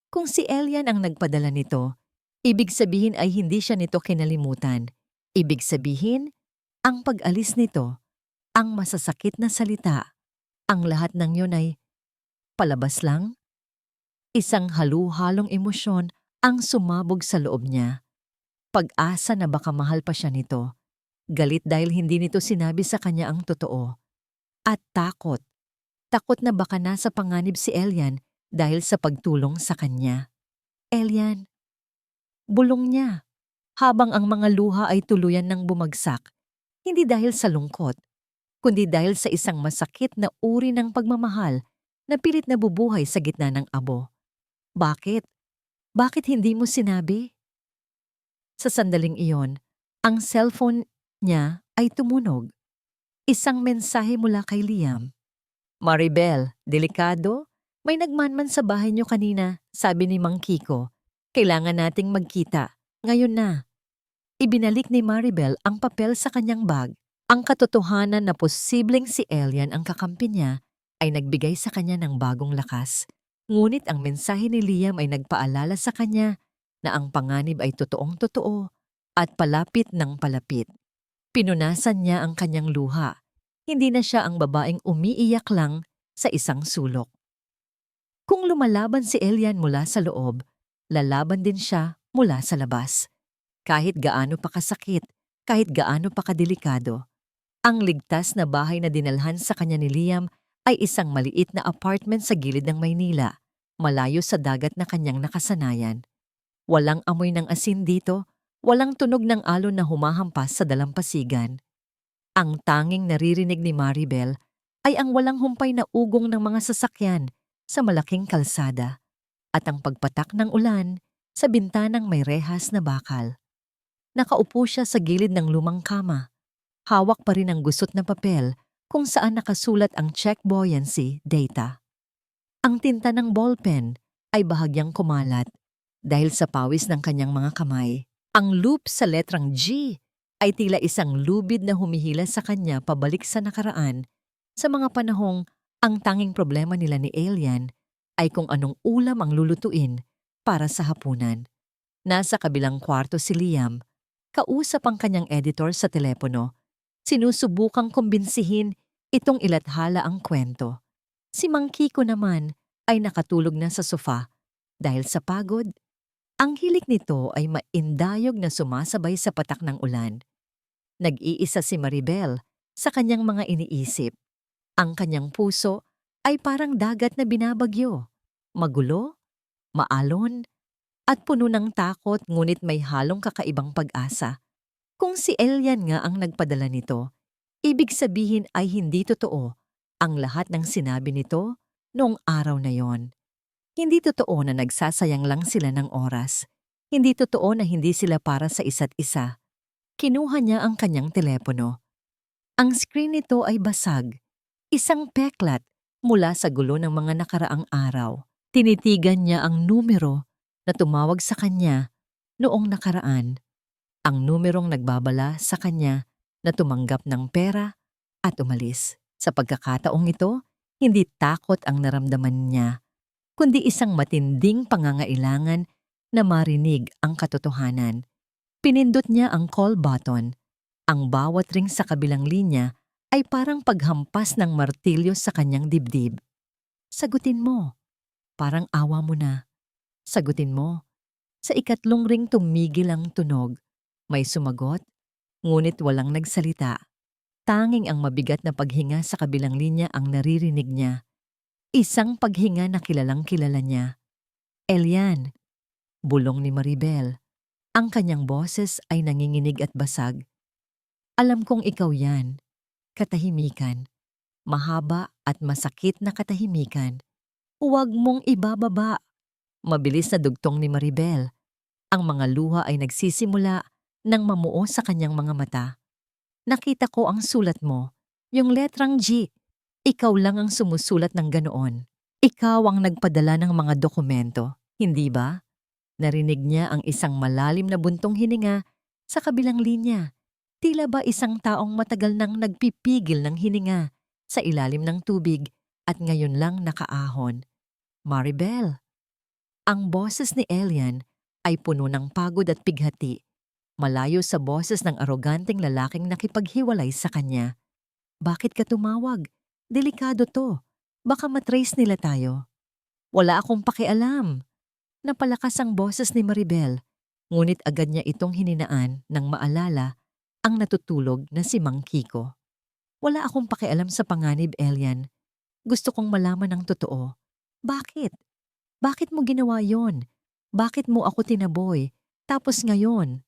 Kung si Elian ang nagpadala nito, ibig sabihin ay hindi siya nito kinalimutan. Ibig sabihin, ang pag-alis nito, ang masasakit na salita, ang lahat ng yun ay palabas lang? Isang halu-halong emosyon ang sumabog sa loob niya. Pag-asa na baka mahal pa siya nito. Galit dahil hindi nito sinabi sa kanya ang totoo. At takot. Takot na baka nasa panganib si Elian dahil sa pagtulong sa kanya. Elian. Bulong niya. Habang ang mga luha ay tuluyan ng bumagsak. Hindi dahil sa lungkot, kundi dahil sa isang masakit na uri ng pagmamahal na pilit na bubuhay sa gitna ng abo. Bakit? Bakit hindi mo sinabi? Sa sandaling iyon, ang cellphone niya ay tumunog. Isang mensahe mula kay Liam. "Maribel, delikado? May nagmanman sa bahay niyo kanina," sabi ni Mang Kiko. "Kailangan nating magkita. Ngayon na." Ibinalik ni Maribel ang papel sa kanyang bag. Ang katotohanan na posibleng si Elian ang kakampi niya ay nagbigay sa kanya ng bagong lakas. Ngunit ang mensahe ni Liam ay nagpaalala sa kanya na ang panganib ay totoong-totoo at palapit ng palapit. Pinunasan niya ang kanyang luha. Hindi na siya ang babaeng umiiyak lang sa isang sulok. Kung lumalaban si Elian mula sa loob, lalaban din siya mula sa labas. Kahit gaano pa kasakit, kahit gaano pa kadelikado. Ang ligtas na bahay na dinalhan sa kanya ni Liam ay isang maliit na apartment sa gilid ng Maynila, malayo sa dagat na kanyang nakasanayan. Walang amoy ng asin dito, walang tunog ng alon na humahampas sa dalampasigan. Ang tanging naririnig ni Maribel ay ang walang humpay na ugong ng mga sasakyan sa malaking kalsada at ang pagpatak ng ulan sa bintanang may rehas na bakal. Nakaupo siya sa gilid ng lumang kama. Hawak pa rin ang gusot na papel kung saan nakasulat ang check buoyancy data. Ang tinta ng ballpen ay bahagyang kumalat dahil sa pawis ng kanyang mga kamay. Ang loop sa letrang G ay tila isang lubid na humihila sa kanya pabalik sa nakaraan, sa mga panahong ang tanging problema nila ni Elian ay kung anong ulam ang lulutuin para sa hapunan. Nasa kabilang kwarto si Liam, kausap ang kanyang editor sa telepono. Sinusubukang kumbinsihin itong ilathala ang kwento. Si Mang Kiko naman ay nakatulog na sa sofa dahil sa pagod. Ang hilik nito ay maindayog na sumasabay sa patak ng ulan. Nag-iisa si Maribel sa kanyang mga iniisip. Ang kanyang puso ay parang dagat na binabagyo. Magulo, maalon, at puno ng takot ngunit may halong kakaibang pag-asa. Kung si Elian nga ang nagpadala nito, ibig sabihin ay hindi totoo ang lahat ng sinabi nito noong araw na yon. Hindi totoo na nagsasayang lang sila ng oras. Hindi totoo na hindi sila para sa isa't isa. Kinuha niya ang kanyang telepono. Ang screen nito ay basag, isang peklat mula sa gulo ng mga nakaraang araw. Tinitigan niya ang numero na tumawag sa kanya noong nakaraan, ang numerong nagbabala sa kanya na tumanggap ng pera at umalis. Sa pagkakataong ito, hindi takot ang naramdaman niya, kundi isang matinding pangangailangan na marinig ang katotohanan. Pinindot niya ang call button. Ang bawat ring sa kabilang linya ay parang paghampas ng martilyo sa kanyang dibdib. Sagutin mo. Parang awa mo na. Sagutin mo. Sa ikatlong ring tumigil ang tunog. May sumagot, ngunit walang nagsalita. Tanging ang mabigat na paghinga sa kabilang linya ang naririnig niya. Isang paghinga na kilalang kilala niya. Elian, bulong ni Maribel. Ang kanyang boses ay nanginginig at basag. Alam kong ikaw yan. Katahimikan. Mahaba at masakit na katahimikan. Huwag mong ibababa. Mabilis na dugtong ni Maribel. Ang mga luha ay nagsisimula nang mamuo sa kanyang mga mata. Nakita ko ang sulat mo, yung letrang G. Ikaw lang ang sumusulat ng ganoon. Ikaw ang nagpadala ng mga dokumento, hindi ba? Narinig niya ang isang malalim na buntong hininga sa kabilang linya. Tila ba isang taong matagal nang nagpipigil ng hininga sa ilalim ng tubig at ngayon lang nakaahon. Maribel. Ang boses ni Elian ay puno ng pagod at pighati. Malayo sa boses ng aroganteng lalaking nakipaghiwalay sa kanya. Bakit ka tumawag? Delikado to. Baka matrace nila tayo. Wala akong pakialam. Napalakas ang boses ni Maribel, ngunit agad niya itong hininaan nang maalala ang natutulog na si Mang Kiko. Wala akong pakialam sa panganib, Elian. Gusto kong malaman ang totoo. Bakit? Bakit mo ginawa yon? Bakit mo ako tinaboy? Tapos ngayon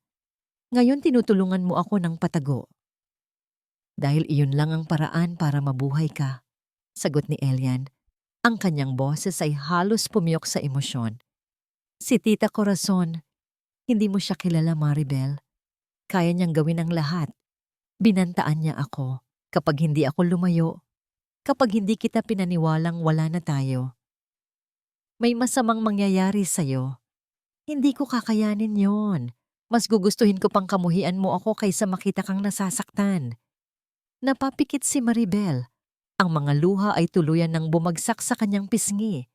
tinutulungan mo ako ng patago. Dahil iyon lang ang paraan para mabuhay ka, sagot ni Elian. Ang kanyang boses ay halos pumiyok sa emosyon. Si Tita Corazon, hindi mo siya kilala, Maribel. Kaya niyang gawin ang lahat. Binantaan niya ako kapag hindi ako lumayo, kapag hindi kita pinaniwalang wala na tayo. May masamang mangyayari sa'yo. Hindi ko kakayanin yon. Mas gugustuhin ko pang kamuhian mo ako kaysa makita kang nasasaktan. Napapikit si Maribel. Ang mga luha ay tuluyan ng bumagsak sa kanyang pisngi.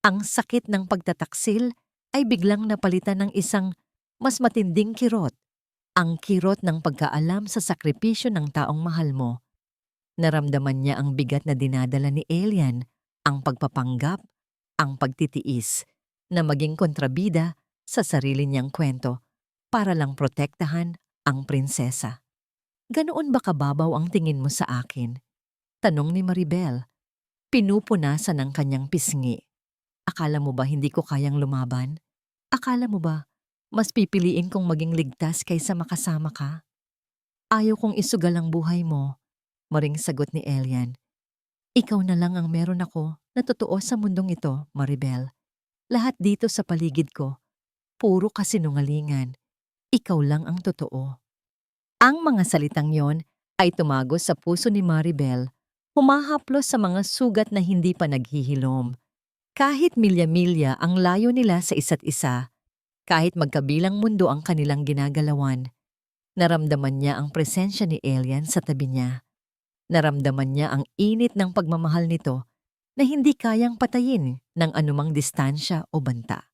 Ang sakit ng pagtataksil ay biglang napalitan ng isang mas matinding kirot. Ang kirot ng pagkaalam sa sakripisyo ng taong mahal mo. Naramdaman niya ang bigat na dinadala ni Elian, ang pagpapanggap, ang pagtitiis, na maging kontrabida sa sarili niyang kwento para lang protektahan ang prinsesa. Ganoon ba kababaw ang tingin mo sa akin? Tanong ni Maribel. Pinupunasan ng kanyang pisngi. Akala mo ba hindi ko kayang lumaban? Akala mo ba mas pipiliin kong maging ligtas kaysa makasama ka? Ayaw kong isugal ang buhay mo, maring sagot ni Elian. Ikaw na lang ang meron ako na totoo sa mundong ito, Maribel. Lahat dito sa paligid ko, puro kasinungalingan. Ikaw lang ang totoo. Ang mga salitang yon ay tumagos sa puso ni Maribel, humahaplos sa mga sugat na hindi pa naghihilom. Kahit milya-milya ang layo nila sa isa't isa, kahit magkabilang mundo ang kanilang ginagalawan, naramdaman niya ang presensya ni Elian sa tabi niya. Naramdaman niya ang init ng pagmamahal nito na hindi kayang patayin ng anumang distansya o banta.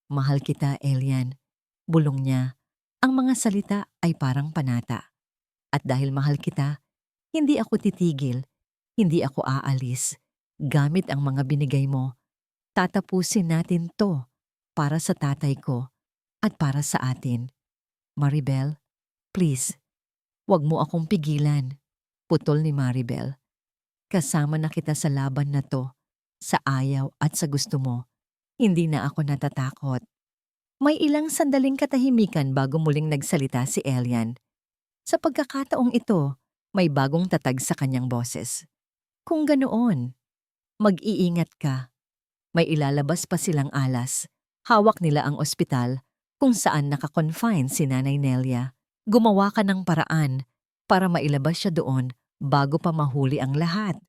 Mahal kita, Elian. Bulong niya. Ang mga salita ay parang panata. At dahil mahal kita, hindi ako titigil, hindi ako aalis. Gamit ang mga binigay mo, tatapusin natin to para sa tatay ko at para sa atin. Maribel, please, wag mo akong pigilan. Putol ni Maribel. Kasama na kita sa laban na to, sa ayaw at sa gusto mo. Hindi na ako natatakot. May ilang sandaling katahimikan bago muling nagsalita si Elian. Sa pagkakataong ito, may bagong tatag sa kanyang boses. Kung ganoon, mag-iingat ka. May ilalabas pa silang alas. Hawak nila ang ospital kung saan nakakonfine si Nanay Nelia. Gumawa ka ng paraan para mailabas siya doon bago pa mahuli ang lahat.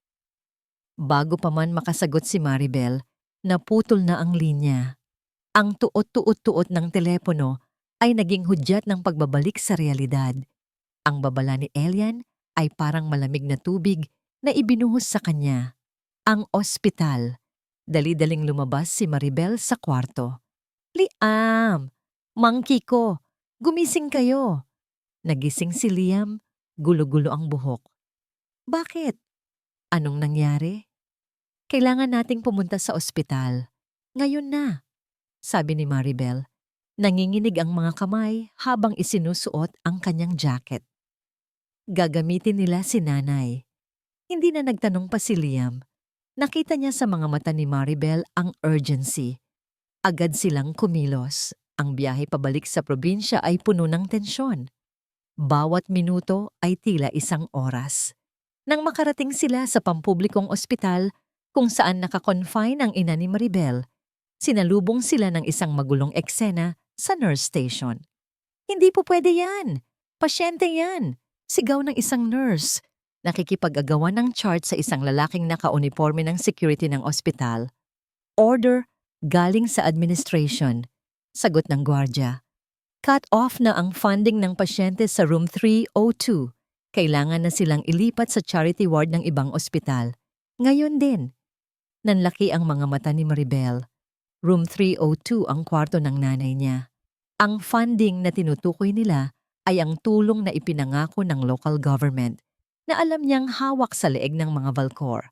Bago pa man makasagot si Maribel, naputol na ang linya. Ang tuot-tuot-tuot ng telepono ay naging hudyat ng pagbabalik sa realidad. Ang babala ni Elian ay parang malamig na tubig na ibinuhos sa kanya. Ang ospital. Dali-daling lumabas si Maribel sa kwarto. Liam! Monkey ko! Gumising kayo! Nagising si Liam, gulo-gulo ang buhok. Bakit? Anong nangyari? Kailangan nating pumunta sa ospital. Ngayon na, sabi ni Maribel. Nanginginig ang mga kamay habang isinusuot ang kanyang jacket. Gagamitin nila si nanay. Hindi na nagtanong pa si Liam. Nakita niya sa mga mata ni Maribel ang urgency. Agad silang kumilos. Ang biyahe pabalik sa probinsya ay puno ng tensyon. Bawat minuto ay tila isang oras. Nang makarating sila sa pampublikong ospital kung saan nakakonfine ang ina ni Maribel, sinalubong sila ng isang magulong eksena sa nurse station. Hindi po pwede yan! Pasyente yan! Sigaw ng isang nurse. Nakikipag-agawan ng chart sa isang lalaking naka-uniforme ng security ng ospital. Order galing sa administration. Sagot ng gwardya. Cut off na ang funding ng pasyente sa room 302. Kailangan na silang ilipat sa charity ward ng ibang ospital. Ngayon din. Nanlaki ang mga mata ni Maribel. Room 302 ang kwarto ng nanay niya. Ang funding na tinutukoy nila ay ang tulong na ipinangako ng local government na alam niyang hawak sa leeg ng mga Valcor.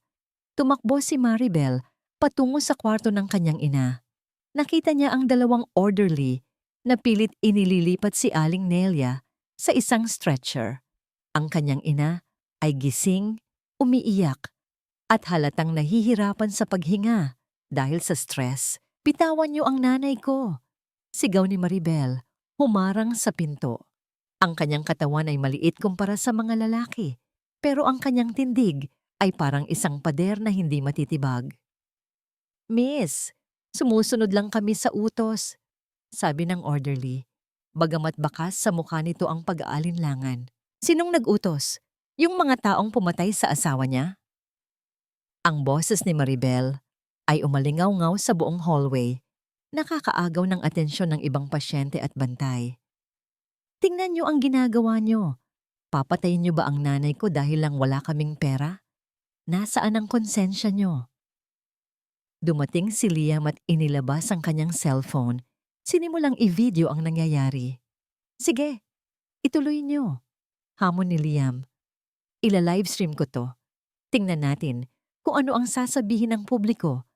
Tumakbo si Maribel patungo sa kwarto ng kanyang ina. Nakita niya ang dalawang orderly na pilit inililipat si Aling Nelia sa isang stretcher. Ang kanyang ina ay gising, umiiyak, at halatang nahihirapan sa paghinga dahil sa stress. Bitawan niyo ang nanay ko! Sigaw ni Maribel, humarang sa pinto. Ang kanyang katawan ay maliit kumpara sa mga lalaki, pero ang kanyang tindig ay parang isang pader na hindi matitibag. Miss, sumusunod lang kami sa utos, sabi ng orderly. Bagamat bakas sa mukha nito ang pag-aalinlangan. Sinong nag-utos? Yung mga taong pumatay sa asawa niya? Ang boses ni Maribel ay umalingaw-ngaw sa buong hallway, nakakaagaw ng atensyon ng ibang pasyente at bantay. Tingnan niyo ang ginagawa niyo. Papatayin niyo ba ang nanay ko dahil lang wala kaming pera? Nasaan ang konsensya niyo? Dumating si Liam at inilabas ang kanyang cellphone. Sinimulang i-video ang nangyayari. Sige, ituloy niyo. Hamon ni Liam. Ila-livestream ko to. Tingnan natin kung ano ang sasabihin ng publiko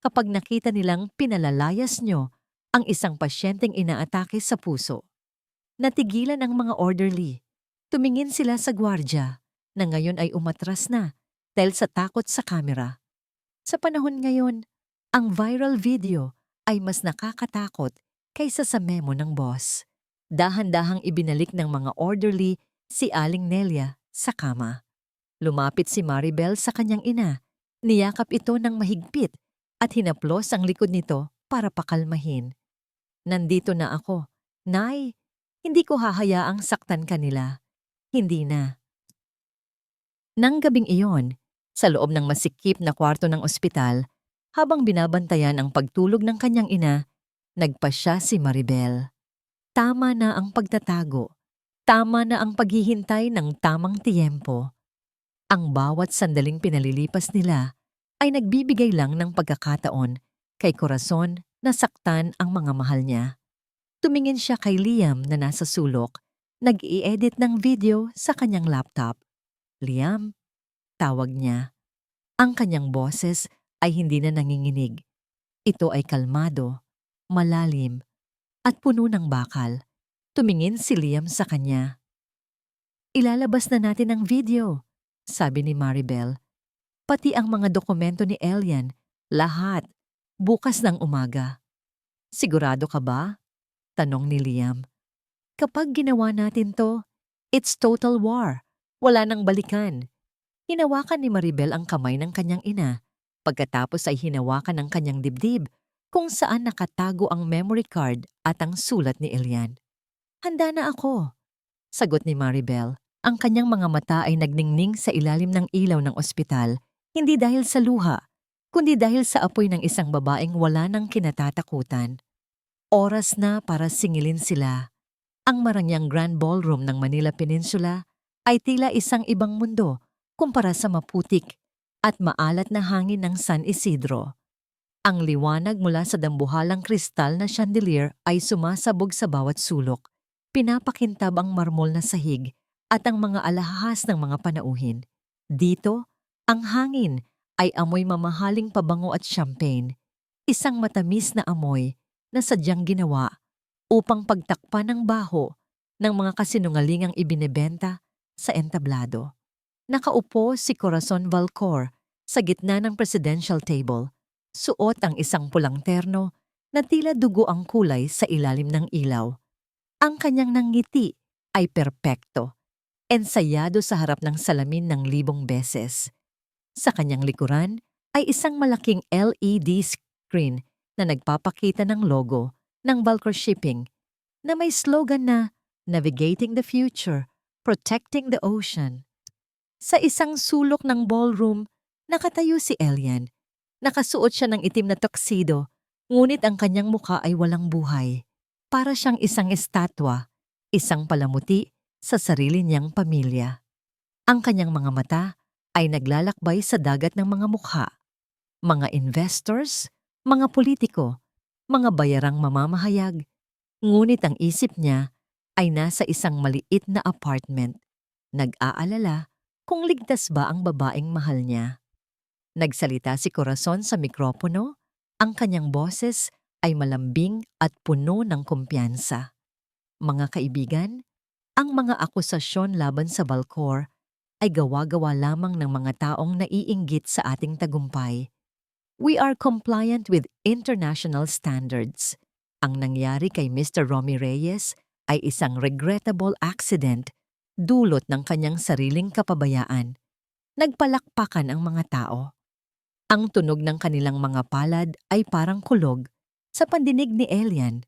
kapag nakita nilang pinalalayas nyo ang isang pasyenteng inaatake sa puso. Natigilan ang mga orderly. Tumingin sila sa gwardya na ngayon ay umatras na dahil sa takot sa kamera. Sa panahon ngayon, ang viral video ay mas nakakatakot kaysa sa memo ng boss. Dahan-dahang ibinalik ng mga orderly si Aling Nelia sa kama. Lumapit si Maribel sa kanyang ina. Niyakap ito ng mahigpit at hinaplos ang likod nito para pakalmahin. Nandito na ako. Nay, hindi ko hahayaang saktan kanila. Hindi na. Nang gabing iyon, sa loob ng masikip na kwarto ng ospital, habang binabantayan ang pagtulog ng kanyang ina, nagpasya si Maribel. Tama na ang pagtatago. Tama na ang paghihintay ng tamang tiyempo. Ang bawat sandaling pinalilipas nila ay nagbibigay lang ng pagkakataon kay Corazon na saktan ang mga mahal niya. Tumingin siya kay Liam na nasa sulok, nag-i-edit ng video sa kanyang laptop. Liam, tawag niya. Ang kanyang boses ay hindi na nanginginig. Ito ay kalmado, malalim, at puno ng bakal. Tumingin si Liam sa kanya. Ilalabas na natin ang video, sabi ni Maribel. Pati ang mga dokumento ni Elian, lahat, bukas ng umaga. Sigurado ka ba? Tanong ni Liam. Kapag ginawa natin to, it's total war. Wala nang balikan. Hinawakan ni Maribel ang kamay ng kanyang ina. Pagkatapos ay hinawakan ang kanyang dibdib kung saan nakatago ang memory card at ang sulat ni Elian. Handa na ako, sagot ni Maribel. Ang kanyang mga mata ay nagningning sa ilalim ng ilaw ng ospital, hindi dahil sa luha, kundi dahil sa apoy ng isang babaeng wala ng kinatatakutan. Oras na para singilin sila. Ang marangyang Grand Ballroom ng Manila Peninsula ay tila isang ibang mundo kumpara sa maputik at maalat na hangin ng San Isidro. Ang liwanag mula sa dambuhalang kristal na chandelier ay sumasabog sa bawat sulok, pinapakintab ang marmol na sahig at ang mga alahas ng mga panauhin. Dito, ang hangin ay amoy mamahaling pabango at champagne, isang matamis na amoy na sadyang ginawa upang pagtakpan ng baho ng mga kasinungalingang ibinebenta sa entablado. Nakaupo si Corazon Valcor sa gitna ng presidential table, suot ang isang pulang terno na tila dugo ang kulay sa ilalim ng ilaw. Ang kanyang nangiti ay perpekto, ensayado sa harap ng salamin ng libong beses. Sa kanyang likuran ay isang malaking LED screen na nagpapakita ng logo ng Valcor Shipping na may slogan na Navigating the Future, Protecting the Ocean. Sa isang sulok ng ballroom, nakatayo si Elian. Nakasuot siya ng itim na tuxedo, ngunit ang kanyang mukha ay walang buhay. Para siyang isang estatwa, isang palamuti sa sarili niyang pamilya. Ang kanyang mga mata ay naglalakbay sa dagat ng mga mukha. Mga investors, mga politiko, mga bayarang mamamahayag. Ngunit ang isip niya ay nasa isang maliit na apartment. Nag-aalala kung ligtas ba ang babaeng mahal niya. Nagsalita si Corazon sa mikropono, ang kanyang boses ay malambing at puno ng kumpiyansa. Mga kaibigan, ang mga akusasyon laban sa Valcor ay gawa-gawa lamang ng mga taong naiinggit sa ating tagumpay. We are compliant with international standards. Ang nangyari kay Mr. Romy Reyes ay isang regrettable accident dulot ng kanyang sariling kapabayaan. Nagpalakpakan ang mga tao. Ang tunog ng kanilang mga palad ay parang kulog sa pandinig ni Elian.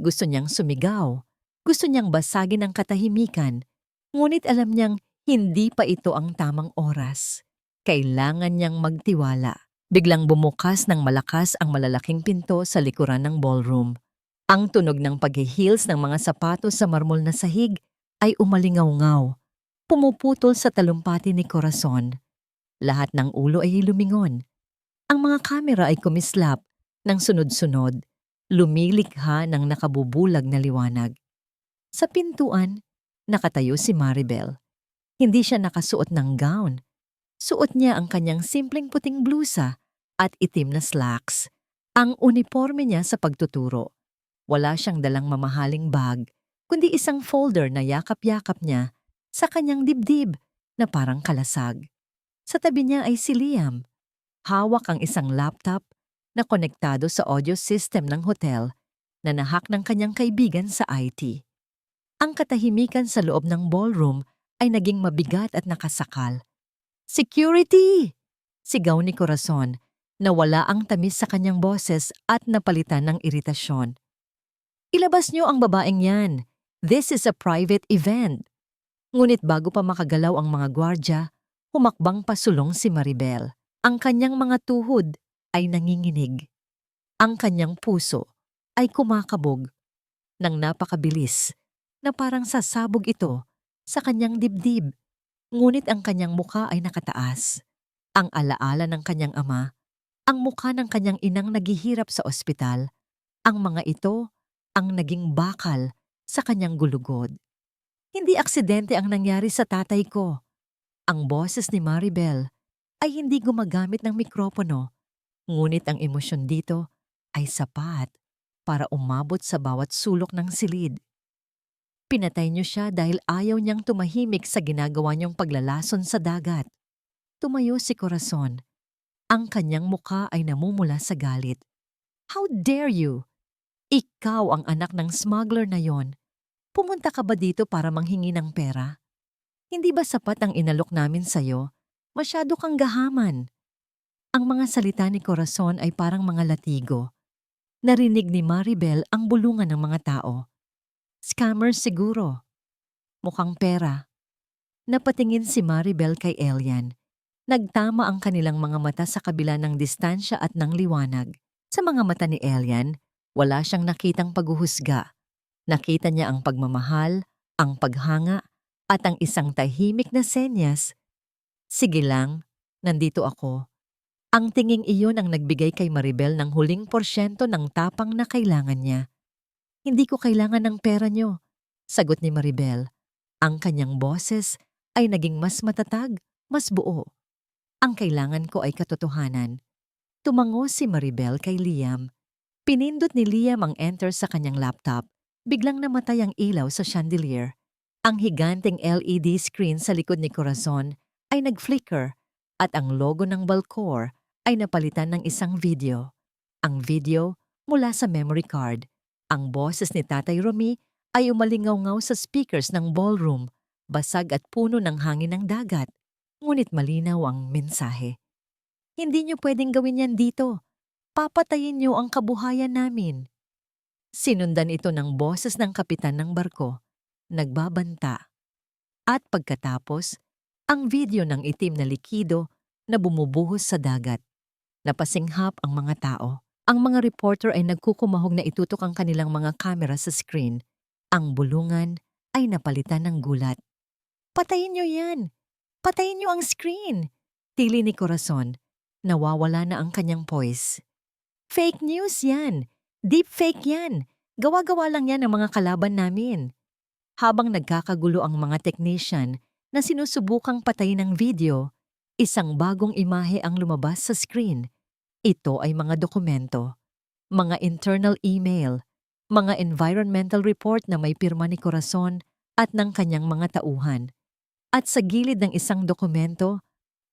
Gusto niyang sumigaw, gusto niyang basagin ang katahimikan, ngunit alam niyang hindi pa ito ang tamang oras. Kailangan niyang magtiwala. Biglang bumukas ng malakas ang malalaking pinto sa likuran ng ballroom. Ang tunog ng pag-heels ng mga sapatos sa marmol na sahig ay umalingaw-ngaw, pumuputol sa talumpati ni Corazon. Lahat ng ulo ay lumingon. Ang mga kamera ay kumislap ng sunod-sunod, lumilikha ng nakabubulag na liwanag. Sa pintuan, nakatayo si Maribel. Hindi siya nakasuot ng gown. Suot niya ang kanyang simpleng puting blusa at itim na slacks, ang uniforme niya sa pagtuturo. Wala siyang dalang mamahaling bag, kundi isang folder na yakap-yakap niya sa kanyang dibdib na parang kalasag. Sa tabi niya ay si Liam. Hawak ang isang laptop na konektado sa audio system ng hotel na nahak ng kanyang kaibigan sa IT. Ang katahimikan sa loob ng ballroom ay naging mabigat at nakasakal. Security! Sigaw ni Corazon na wala ang tamis sa kanyang boses at napalitan ng iritasyon. Ilabas niyo ang babaeng yan. This is a private event. Ngunit bago pa makagalaw ang mga gwardya, humakbang pasulong si Maribel. Ang kanyang mga tuhod ay nanginginig. Ang kanyang puso ay kumakabog ng napakabilis na parang sasabog ito sa kanyang dibdib. Ngunit ang kanyang mukha ay nakataas. Ang alaala ng kanyang ama, ang mukha ng kanyang inang naghihirap sa ospital, ang mga ito ang naging bakal sa kanyang gulugod. Hindi aksidente ang nangyari sa tatay ko. Ang boses ni Maribel ay hindi gumagamit ng mikropono, ngunit ang emosyon dito ay sapat para umabot sa bawat sulok ng silid. Pinatay niyo siya dahil ayaw niyang tumahimik sa ginagawa niyong paglalason sa dagat. Tumayo si Corazon. Ang kanyang mukha ay namumula sa galit. How dare you? Ikaw ang anak ng smuggler na yon. Pumunta ka ba dito para manghingi ng pera? Hindi ba sapat ang inalok namin sa'yo? Masyado kang gahaman. Ang mga salita ni Corazon ay parang mga latigo. Narinig ni Maribel ang bulungan ng mga tao. Scammers siguro. Mukhang pera. Napatingin si Maribel kay Elian. Nagtama ang kanilang mga mata sa kabila ng distansya at ng liwanag. Sa mga mata ni Elian, wala siyang nakitang paghuhusga. Nakita niya ang pagmamahal, ang paghanga, at ang isang tahimik na senyas. Sige lang, nandito ako. Ang tinging iyon ang nagbigay kay Maribel ng huling porsyento ng tapang na kailangan niya. Hindi ko kailangan ng pera niyo, sagot ni Maribel. Ang kanyang boses ay naging mas matatag, mas buo. Ang kailangan ko ay katotohanan. Tumango si Maribel kay Liam. Pinindot ni Liam ang enter sa kanyang laptop. Biglang namatay ang ilaw sa chandelier. Ang higanteng LED screen sa likod ni Corazon ay nag-flicker at ang logo ng Balcor ay napalitan ng isang video. Ang video mula sa memory card. Ang boses ni Tatay Romy ay umalingaw-ngaw sa speakers ng ballroom, basag at puno ng hangin ng dagat. Ngunit malinaw ang mensahe. Hindi niyo pwedeng gawin yan dito. Papatayin niyo ang kabuhayan namin. Sinundan ito ng boses ng kapitan ng barko, nagbabanta. At pagkatapos, ang video ng itim na likido na bumubuhos sa dagat. Napasinghap ang mga tao. Ang mga reporter ay nagkukumahog na itutok ang kanilang mga kamera sa screen. Ang bulungan ay napalitan ng gulat. Patayin niyo yan! Patayin niyo ang screen! Tili ni Corazon. Nawawala na ang kanyang poise. Fake news yan! Deep fake yan! Gawa-gawa lang yan ng mga kalaban namin. Habang nagkakagulo ang mga technician na sinusubukang patayin ang video, isang bagong imahe ang lumabas sa screen. Ito ay mga dokumento, mga internal email, mga environmental report na may pirma ni Corazon at ng kanyang mga tauhan. At sa gilid ng isang dokumento,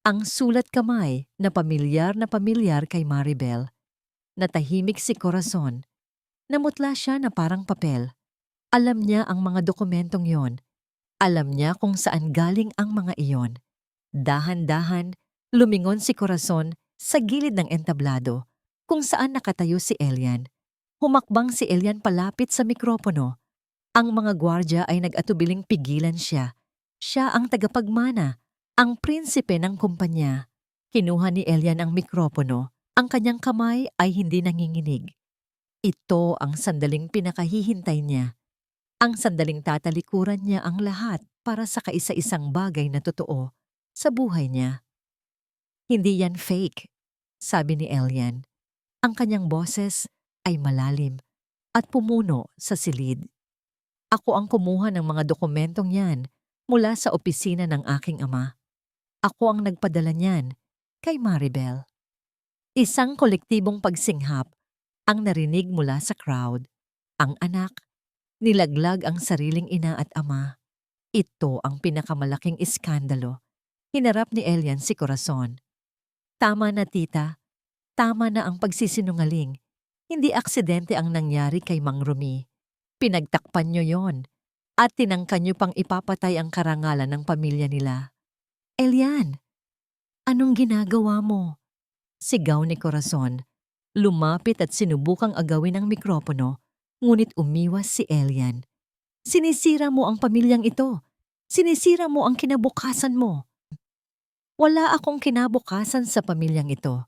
ang sulat kamay na pamilyar kay Maribel. Natahimik si Corazon. Namutla siya na parang papel. Alam niya ang mga dokumentong yon. Alam niya kung saan galing ang mga iyon. Dahan-dahan, lumingon si Corazon sa gilid ng entablado kung saan nakatayo si Elian. Humakbang si Elian palapit sa mikropono. Ang mga gwardya ay nag-atubiling pigilan siya. Siya ang tagapagmana, ang prinsipe ng kumpanya. Kinuha ni Elian ang mikropono. Ang kanyang kamay ay hindi nanginginig. Ito ang sandaling pinakahihintay niya. Ang sandaling tatalikuran niya ang lahat para sa kaisa-isang bagay na totoo sa buhay niya. Hindi yan fake, sabi ni Elian. Ang kanyang boses ay malalim at pumuno sa silid. Ako ang kumuha ng mga dokumentong yan mula sa opisina ng aking ama. Ako ang nagpadala niyan kay Maribel. Isang kolektibong pagsinghap ang narinig mula sa crowd. Ang anak, nilaglag ang sariling ina at ama. Ito ang pinakamalaking iskandalo. Hinarap ni Elian si Corazon. Tama na tita, tama na ang pagsisinungaling. Hindi aksidente ang nangyari kay Mang Romy. Pinagtakpan niyo yon at tinangkan niyo pang ipapatay ang karangalan ng pamilya nila. Elian, anong ginagawa mo? Sigaw ni Corazon. Lumapit at sinubukang agawin ang mikropono, ngunit umiwas si Elian. Sinisira mo ang pamilyang ito. Sinisira mo ang kinabukasan mo. Wala akong kinabukasan sa pamilyang ito,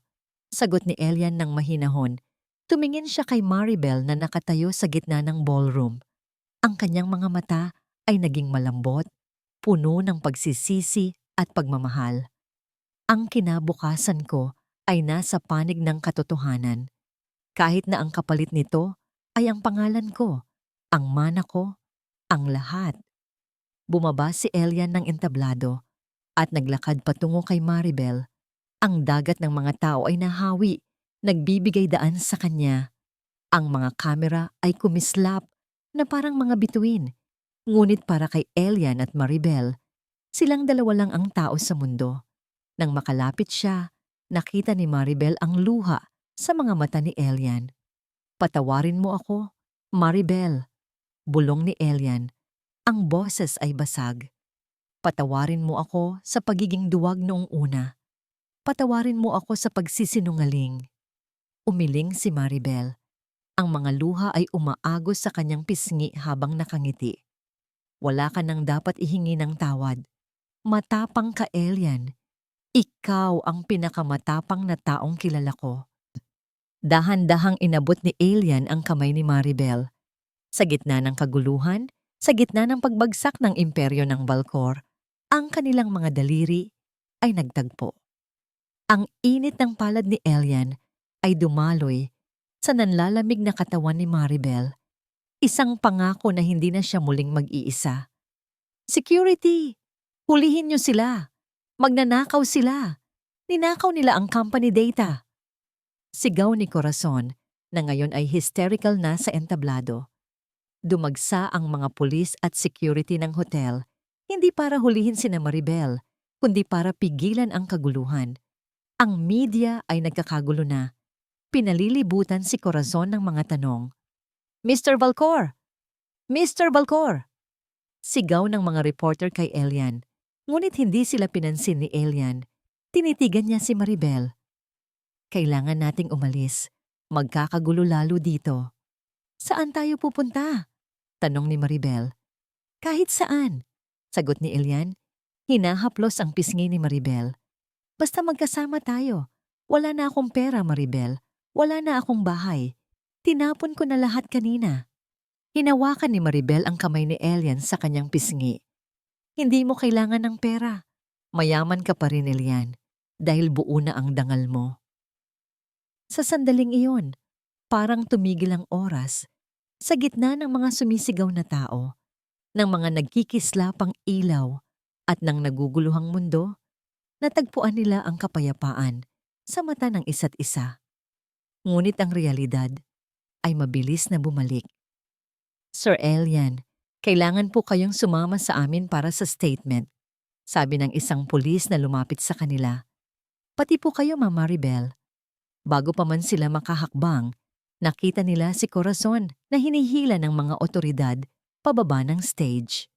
sagot ni Elian ng mahinahon. Tumingin siya kay Maribel na nakatayo sa gitna ng ballroom. Ang kanyang mga mata ay naging malambot, puno ng pagsisisi at pagmamahal. Ang kinabukasan ko ay nasa panig ng katotohanan. Kahit na ang kapalit nito ay ang pangalan ko, ang mana ko, ang lahat. Bumaba si Elian ng entablado at naglakad patungo kay Maribel. Ang dagat ng mga tao ay nahawi, nagbibigay daan sa kanya. Ang mga kamera ay kumislap na parang mga bituin. Ngunit para kay Elian at Maribel, silang dalawa lang ang tao sa mundo. Nang makalapit siya, nakita ni Maribel ang luha sa mga mata ni Elian. Patawarin mo ako, Maribel. Bulong ni Elian. Ang boses ay basag. Patawarin mo ako sa pagiging duwag noong una. Patawarin mo ako sa pagsisinungaling. Umiling si Maribel. Ang mga luha ay umaagos sa kanyang pisngi habang nakangiti. Wala ka nang dapat ihingi ng tawad. Matapang ka, Elian. Ikaw ang pinakamatapang na taong kilala ko. Dahan-dahang inabot ni Elian ang kamay ni Maribel. Sa gitna ng kaguluhan, sa gitna ng pagbagsak ng imperyo ng Valcor, ang kanilang mga daliri ay nagtagpo. Ang init ng palad ni Elian ay dumaloy sa nanlalamig na katawan ni Maribel. Isang pangako na hindi na siya muling mag-iisa. Security! Hulihin niyo sila! Magnanakaw sila! Ninakaw nila ang company data! Sigaw ni Corazon na ngayon ay hysterical na sa entablado. Dumagsa ang mga pulis at security ng hotel, hindi para hulihin sina Maribel, kundi para pigilan ang kaguluhan. Ang media ay nagkakagulo na. Pinalilibutan si Corazon ng mga tanong. Mr. Valcor! Mr. Valcor! Sigaw ng mga reporter kay Elian. Ngunit hindi sila pinansin ni Elian. Tinitigan niya si Maribel. Kailangan nating umalis. Magkakagulo lalo dito. Saan tayo pupunta? Tanong ni Maribel. Kahit saan. Sagot ni Elian. Hinahaplos ang pisngi ni Maribel. Basta magkasama tayo. Wala na akong pera, Maribel. Wala na akong bahay. Tinapon ko na lahat kanina. Hinawakan ni Maribel ang kamay ni Elian sa kanyang pisngi. Hindi mo kailangan ng pera. Mayaman ka pa rin, Elian, dahil buo na ang dangal mo. Sa sandaling iyon, parang tumigil ang oras sa gitna ng mga sumisigaw na tao, ng mga nagkikislapang ilaw at ng naguguluhang mundo, natagpuan nila ang kapayapaan sa mata ng isa't isa. Ngunit ang realidad ay mabilis na bumalik. Sir Elian, kailangan po kayong sumama sa amin para sa statement, sabi ng isang pulis na lumapit sa kanila. Pati po kayo, Ma'am Maribel. Bago pa man sila makahakbang, nakita nila si Corazon na hinihila ng mga otoridad pababa ng stage.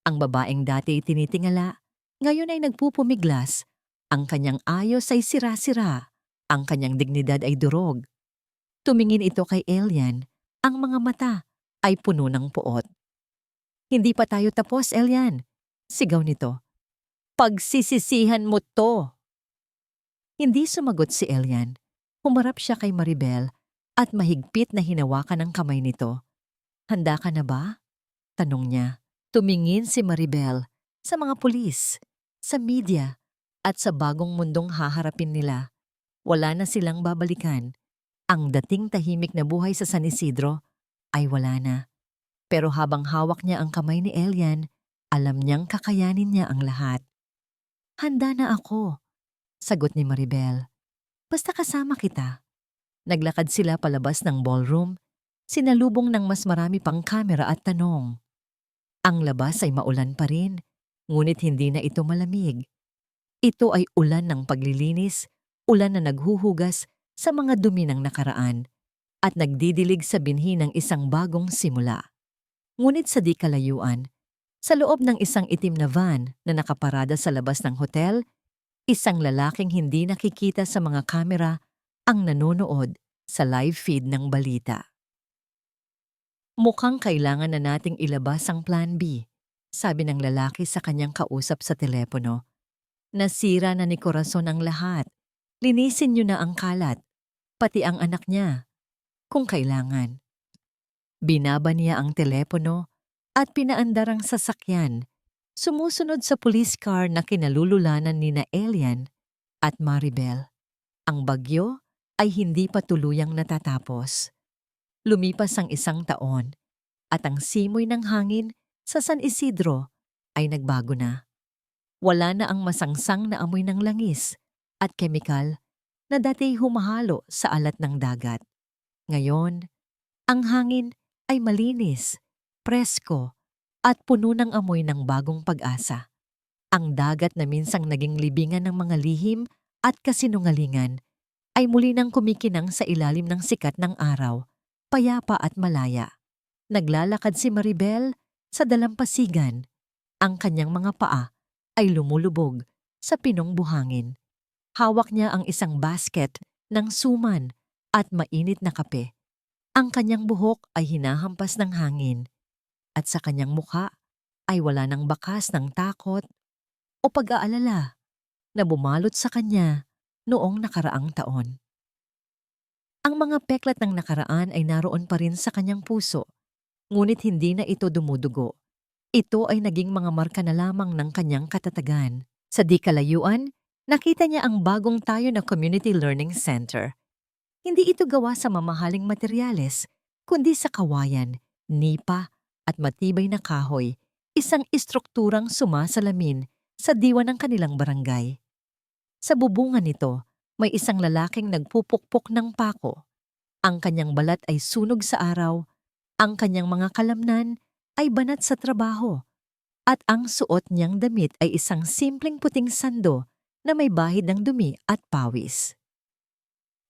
Ang babaeng dati tinitingala, ngayon ay nagpupumiglas. Ang kanyang ayos ay sira-sira. Ang kanyang dignidad ay durog. Tumingin ito kay Elian, ang mga mata ay puno ng puot. Hindi pa tayo tapos, Elian. Sigaw nito. Pagsisisihan mo to. Hindi sumagot si Elian. Humarap siya kay Maribel at mahigpit na hinawakan ang kamay nito. Handa ka na ba? Tanong niya. Tumingin si Maribel sa mga pulis, sa media, at sa bagong mundong haharapin nila. Wala na silang babalikan. Ang dating tahimik na buhay sa San Isidro ay wala na. Pero habang hawak niya ang kamay ni Elian, alam niyang kakayanin niya ang lahat. Handa na ako, sagot ni Maribel. Basta kasama kita. Naglakad sila palabas ng ballroom, sinalubong ng mas marami pang kamera at tanong. Ang labas ay maulan pa rin, ngunit hindi na ito malamig. Ito ay ulan ng paglilinis, ulan na naghuhugas sa mga dumi ng nakaraan at nagdidilig sa binhi ng isang bagong simula. Ngunit sa di kalayuan, sa loob ng isang itim na van na nakaparada sa labas ng hotel, isang lalaking hindi nakikita sa mga kamera ang nanonood sa live feed ng balita. Mukhang kailangan na nating ilabas ang Plan B, sabi ng lalaki sa kanyang kausap sa telepono. Nasira na ni Corazon ang lahat. Linisin niyo na ang kalat, pati ang anak niya, kung kailangan. Binaba niya ang telepono at pinaandar ang sasakyan, sumusunod sa police car na kinalululanan nina Elian at Maribel. Ang bagyo ay hindi pa tuluyang natatapos. Lumipas ang isang taon at ang simoy ng hangin sa San Isidro ay nagbago na. Wala na ang masangsang na amoy ng langis at kemikal na dati humahalo sa alat ng dagat. Ngayon, ang hangin ay malinis, presko at puno ng amoy ng bagong pag-asa. Ang dagat na minsang naging libingan ng mga lihim at kasinungalingan ay muli nang kumikinang sa ilalim ng sikat ng araw, payapa at malaya. Naglalakad si Maribel sa dalampasigan. Ang kanyang mga paa ay lumulubog sa pinong buhangin. Hawak niya ang isang basket ng suman at mainit na kape. Ang kanyang buhok ay hinahampas ng hangin at sa kanyang mukha ay wala ng bakas ng takot o pag-aalala na bumalot sa kanya noong nakaraang taon. Ang mga peklat ng nakaraan ay naroon pa rin sa kanyang puso, ngunit hindi na ito dumudugo. Ito ay naging mga marka na lamang ng kanyang katatagan. Sa di kalayuan, nakita niya ang bagong tayo na Community Learning Center. Hindi ito gawa sa mamahaling materyales, kundi sa kawayan, nipa at matibay na kahoy, isang istrukturang sumasalamin sa diwa ng kanilang barangay. Sa bubungan nito, may isang lalaking nagpupukpok ng pako. Ang kanyang balat ay sunog sa araw, ang kanyang mga kalamnan ay banat sa trabaho, at ang suot niyang damit ay isang simpleng puting sando na may bahid ng dumi at pawis.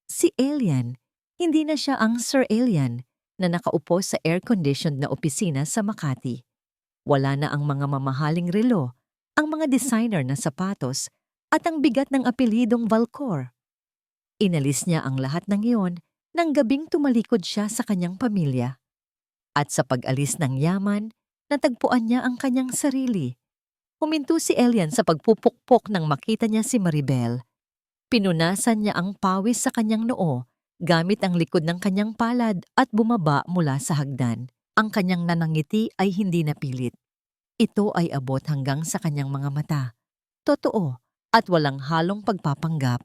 Si Elian, hindi na siya ang Sir Elian na nakaupo sa air-conditioned na opisina sa Makati. Wala na ang mga mamahaling relo, ang mga designer na sapatos, at ang bigat ng apelidong Valcor. Inalis niya ang lahat ng iyon nang gabing tumalikod siya sa kanyang pamilya. At sa pag-alis ng yaman, natagpuan niya ang kanyang sarili. Huminto si Elian sa pagpupukpok nang makita niya si Maribel. Pinunasan niya ang pawis sa kanyang noo gamit ang likod ng kanyang palad at bumaba mula sa hagdan. Ang kanyang nanangiti ay hindi napilit. Ito ay abot hanggang sa kanyang mga mata. Totoo at walang halong pagpapanggap.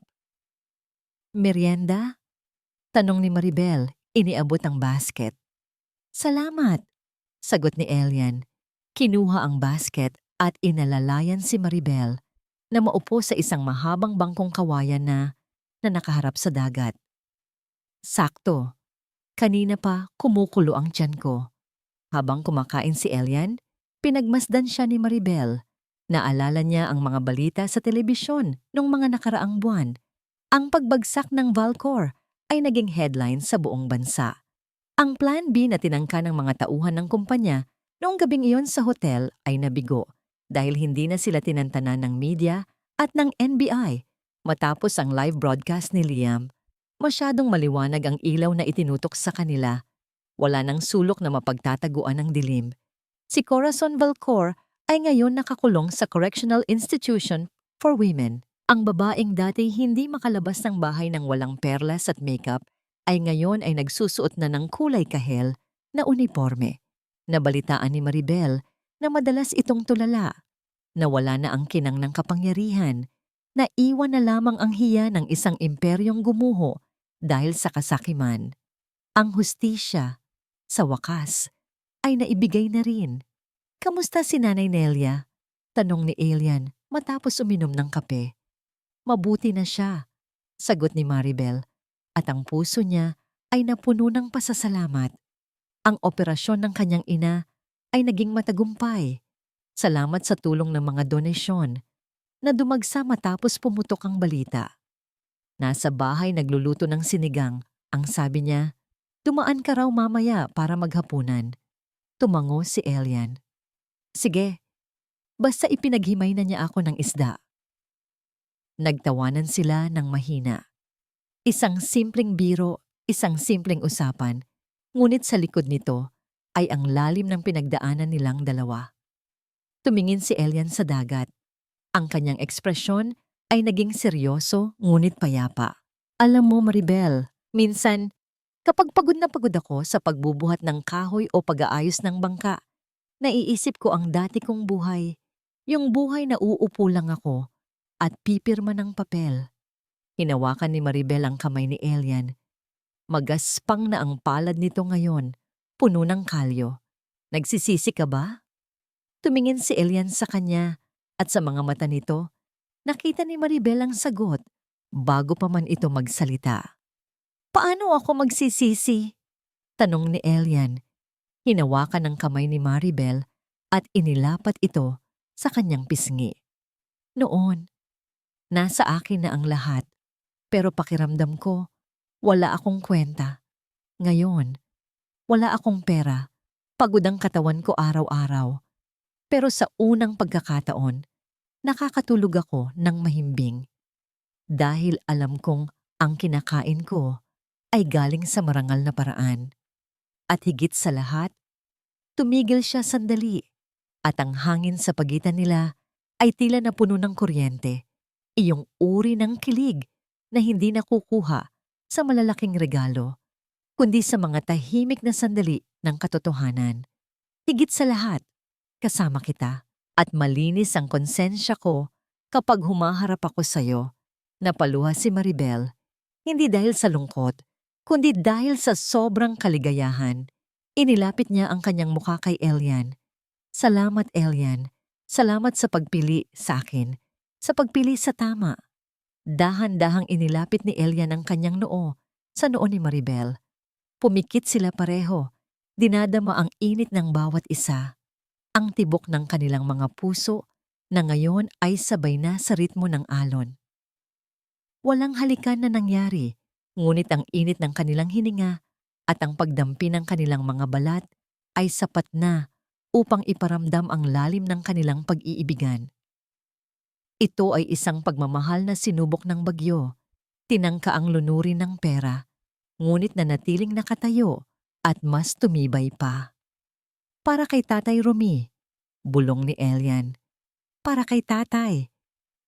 Merienda? Tanong ni Maribel, iniabot ang basket. Salamat, sagot ni Elian. Kinuha ang basket at inalalayan si Maribel na maupo sa isang mahabang bangkong kawayan na nakaharap sa dagat. Sakto, kanina pa kumukulo ang tiyan ko. Habang kumakain si Elian, pinagmasdan siya ni Maribel. Naalala niya ang mga balita sa telebisyon noong mga nakaraang buwan. Ang pagbagsak ng Valcor ay naging headline sa buong bansa. Ang Plan B na tinangka ng mga tauhan ng kumpanya noong gabing iyon sa hotel ay nabigo dahil hindi na sila tinantanan ng media at ng NBI matapos ang live broadcast ni Liam. Masyadong maliwanag ang ilaw na itinutok sa kanila. Wala nang sulok na mapagtataguan ng dilim. Si Corazon Valcor ay ngayon nakakulong sa Correctional Institution for Women. Ang babaeng dati hindi makalabas ng bahay ng walang perlas at makeup ay ngayon ay nagsusuot na ng kulay kahel na uniforme. Nabalitaan ni Maribel na madalas itong tulala, na wala na ang kinang ng kapangyarihan, na iwan na lamang ang hiya ng isang imperyong gumuho dahil sa kasakiman. Ang hustisya, sa wakas, ay naibigay na rin. Kamusta si Nanay Nelia? Tanong ni Elian matapos uminom ng kape. Mabuti na siya, sagot ni Maribel, at ang puso niya ay napuno ng pasasalamat. Ang operasyon ng kanyang ina ay naging matagumpay. Salamat sa tulong ng mga donasyon na dumagsa matapos pumutok ang balita. Nasa bahay nagluluto ng sinigang. Ang sabi niya, dumaan ka raw mamaya para maghapunan. Tumango si Elian. Sige, basta ipinaghimay na niya ako ng isda. Nagtawanan sila ng mahina. Isang simpleng biro, isang simpleng usapan, ngunit sa likod nito ay ang lalim ng pinagdaanan nilang dalawa. Tumingin si Elian sa dagat. Ang kanyang ekspresyon ay naging seryoso ngunit payapa. Alam mo Maribel, minsan kapag pagod na pagod ako sa pagbubuhat ng kahoy o pag-aayos ng bangka, naiisip ko ang dati kong buhay, yung buhay na uupo lang ako at pipirma ng papel. Hinawakan ni Maribel ang kamay ni Elian. Magaspang na ang palad nito ngayon, puno ng kalyo. Nagsisisi ka ba? Tumingin si Elian sa kanya at sa mga mata nito, nakita ni Maribel ang sagot bago pa man ito magsalita. Paano ako magsisisi? Tanong ni Elian. Hinawakan ng kamay ni Maribel at inilapat ito sa kanyang pisngi. Noon, nasa akin na ang lahat, pero pakiramdam ko, wala akong kwenta. Ngayon, wala akong pera, pagod ang katawan ko araw-araw. Pero sa unang pagkakataon, nakakatulog ako ng mahimbing. Dahil alam kong ang kinakain ko ay galing sa marangal na paraan. At higit sa lahat, tumigil siya sandali at ang hangin sa pagitan nila ay tila napuno ng kuryente. Iyong uri ng kilig na hindi nakukuha sa malalaking regalo, kundi sa mga tahimik na sandali ng katotohanan. Higit sa lahat, kasama kita at malinis ang konsensya ko kapag humaharap ako sa'yo. Napaluha si Maribel, hindi dahil sa lungkot, kundi dahil sa sobrang kaligayahan. Inilapit niya ang kanyang mukha kay Elian. Salamat, Elian. Salamat sa pagpili sa akin. Sa pagpili sa tama. Dahan-dahang inilapit ni Elian ang kanyang noo sa noo ni Maribel. Pumikit sila pareho. Dinadama ang init ng bawat isa. Ang tibok ng kanilang mga puso na ngayon ay sabay na sa ritmo ng alon. Walang halikan na nangyari, ngunit ang init ng kanilang hininga at ang pagdampi ng kanilang mga balat ay sapat na upang iparamdam ang lalim ng kanilang pag-iibigan. Ito ay isang pagmamahal na sinubok ng bagyo, tinangka ang lunurin ng pera, ngunit nanatiling nakatayo at mas tumibay pa. Para kay Tatay Romy, bulong ni Elian. Para kay tatay,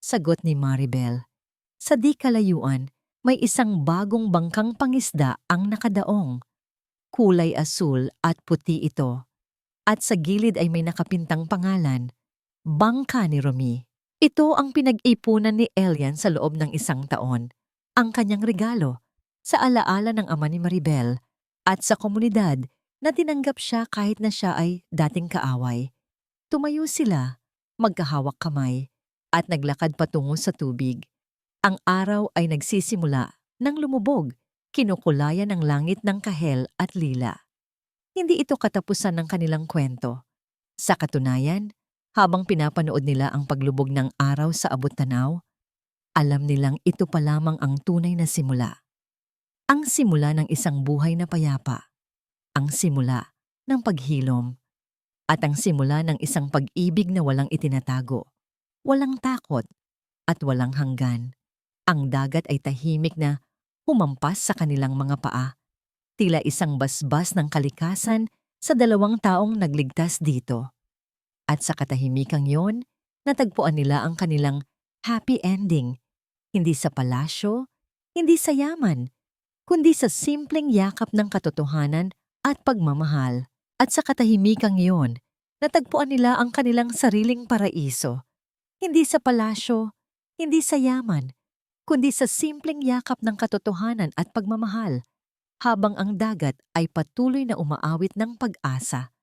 sagot ni Maribel. Sa di kalayuan, may isang bagong bangkang pangisda ang nakadaong. Kulay asul at puti ito. At sa gilid ay may nakapintang pangalan, Bangka ni Romy. Ito ang pinag-ipunan ni Elian sa loob ng isang taon. Ang kanyang regalo sa alaala ng ama ni Maribel at sa komunidad na tinanggap siya kahit na siya ay dating kaaway. Tumayo sila, magkahawak kamay, at naglakad patungo sa tubig. Ang araw ay nagsisimula nang lumubog, kinukulayan ng langit ng kahel at lila. Hindi ito katapusan ng kanilang kwento. Sa katunayan, habang pinapanood nila ang paglubog ng araw sa abot-tanaw, alam nilang ito pa lamang ang tunay na simula. Ang simula ng isang buhay na payapa. Ang simula ng paghilom. At ang simula ng isang pag-ibig na walang itinatago. Walang takot at walang hanggan. Ang dagat ay tahimik na humampas sa kanilang mga paa. Tila isang basbas ng kalikasan sa dalawang taong nagligtas dito. At sa katahimikang yon, natagpuan nila ang kanilang happy ending. Hindi sa palasyo, hindi sa yaman, kundi sa simpleng yakap ng katotohanan at pagmamahal. At sa katahimikang yon, natagpuan nila ang kanilang sariling paraiso. Hindi sa palasyo, hindi sa yaman, kundi sa simpleng yakap ng katotohanan at pagmamahal, habang ang dagat ay patuloy na umaawit ng pag-asa.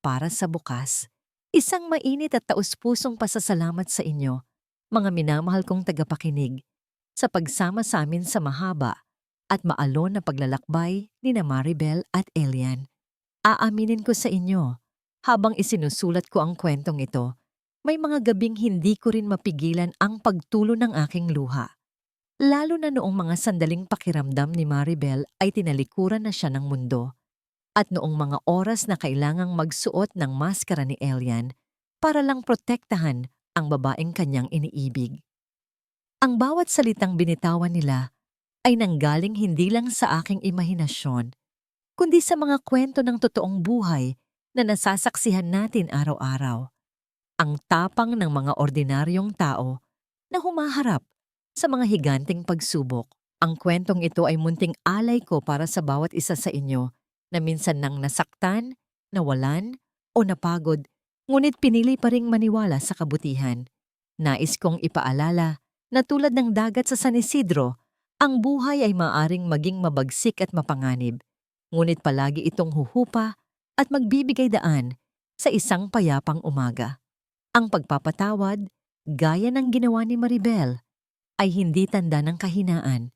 Para sa bukas, isang mainit at taus-pusong pasasalamat sa inyo, mga minamahal kong tagapakinig, sa pagsama sa amin sa mahaba at maalon na paglalakbay ni na Maribel at Elian. Aaminin ko sa inyo, habang isinusulat ko ang kwentong ito, may mga gabing hindi ko rin mapigilan ang pagtulo ng aking luha. Lalo na noong mga sandaling pakiramdam ni Maribel ay tinalikuran na siya ng mundo. At noong mga oras na kailangang magsuot ng maskara ni Elian para lang protektahan ang babaeng kanyang iniibig. Ang bawat salitang binitawan nila ay nanggaling hindi lang sa aking imahinasyon, kundi sa mga kwento ng totoong buhay na nasasaksihan natin araw-araw. Ang tapang ng mga ordinaryong tao na humaharap sa mga higanteng pagsubok. Ang kwentong ito ay munting alay ko para sa bawat isa sa inyo na minsan nang nasaktan, nawalan, o napagod, ngunit pinili pa ring maniwala sa kabutihan. Nais kong ipaalala na tulad ng dagat sa San Isidro, ang buhay ay maaring maging mabagsik at mapanganib, ngunit palagi itong huhupa at magbibigay daan sa isang payapang umaga. Ang pagpapatawad, gaya ng ginawa ni Maribel, ay hindi tanda ng kahinaan,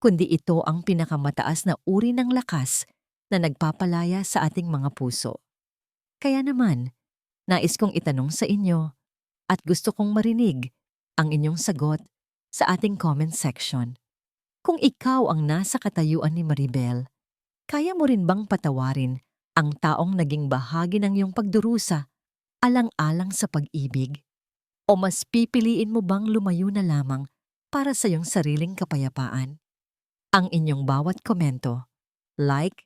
kundi ito ang pinakamataas na uri ng lakas na nagpapalaya sa ating mga puso. Kaya naman, nais kong itanong sa inyo at gusto kong marinig ang inyong sagot sa ating comment section. Kung ikaw ang nasa katayuan ni Maribel, kaya mo rin bang patawarin ang taong naging bahagi ng iyong pagdurusa alang-alang sa pag-ibig? O mas pipiliin mo bang lumayo na lamang para sa iyong sariling kapayapaan? Ang inyong bawat komento, like,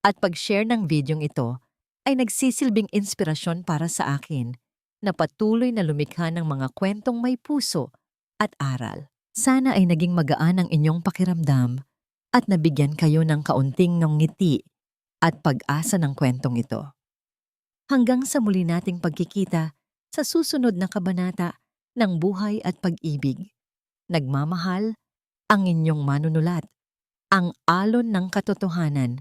at pag-share ng videong ito ay nagsisilbing inspirasyon para sa akin na patuloy na lumikha ng mga kwentong may puso at aral. Sana ay naging magaan ang inyong pakiramdam at nabigyan kayo ng kaunting ngiti at pag-asa ng kwentong ito. Hanggang sa muli nating pagkikita sa susunod na kabanata ng Buhay at Pag-ibig. Nagmamahal ang inyong manunulat, ang alon ng katotohanan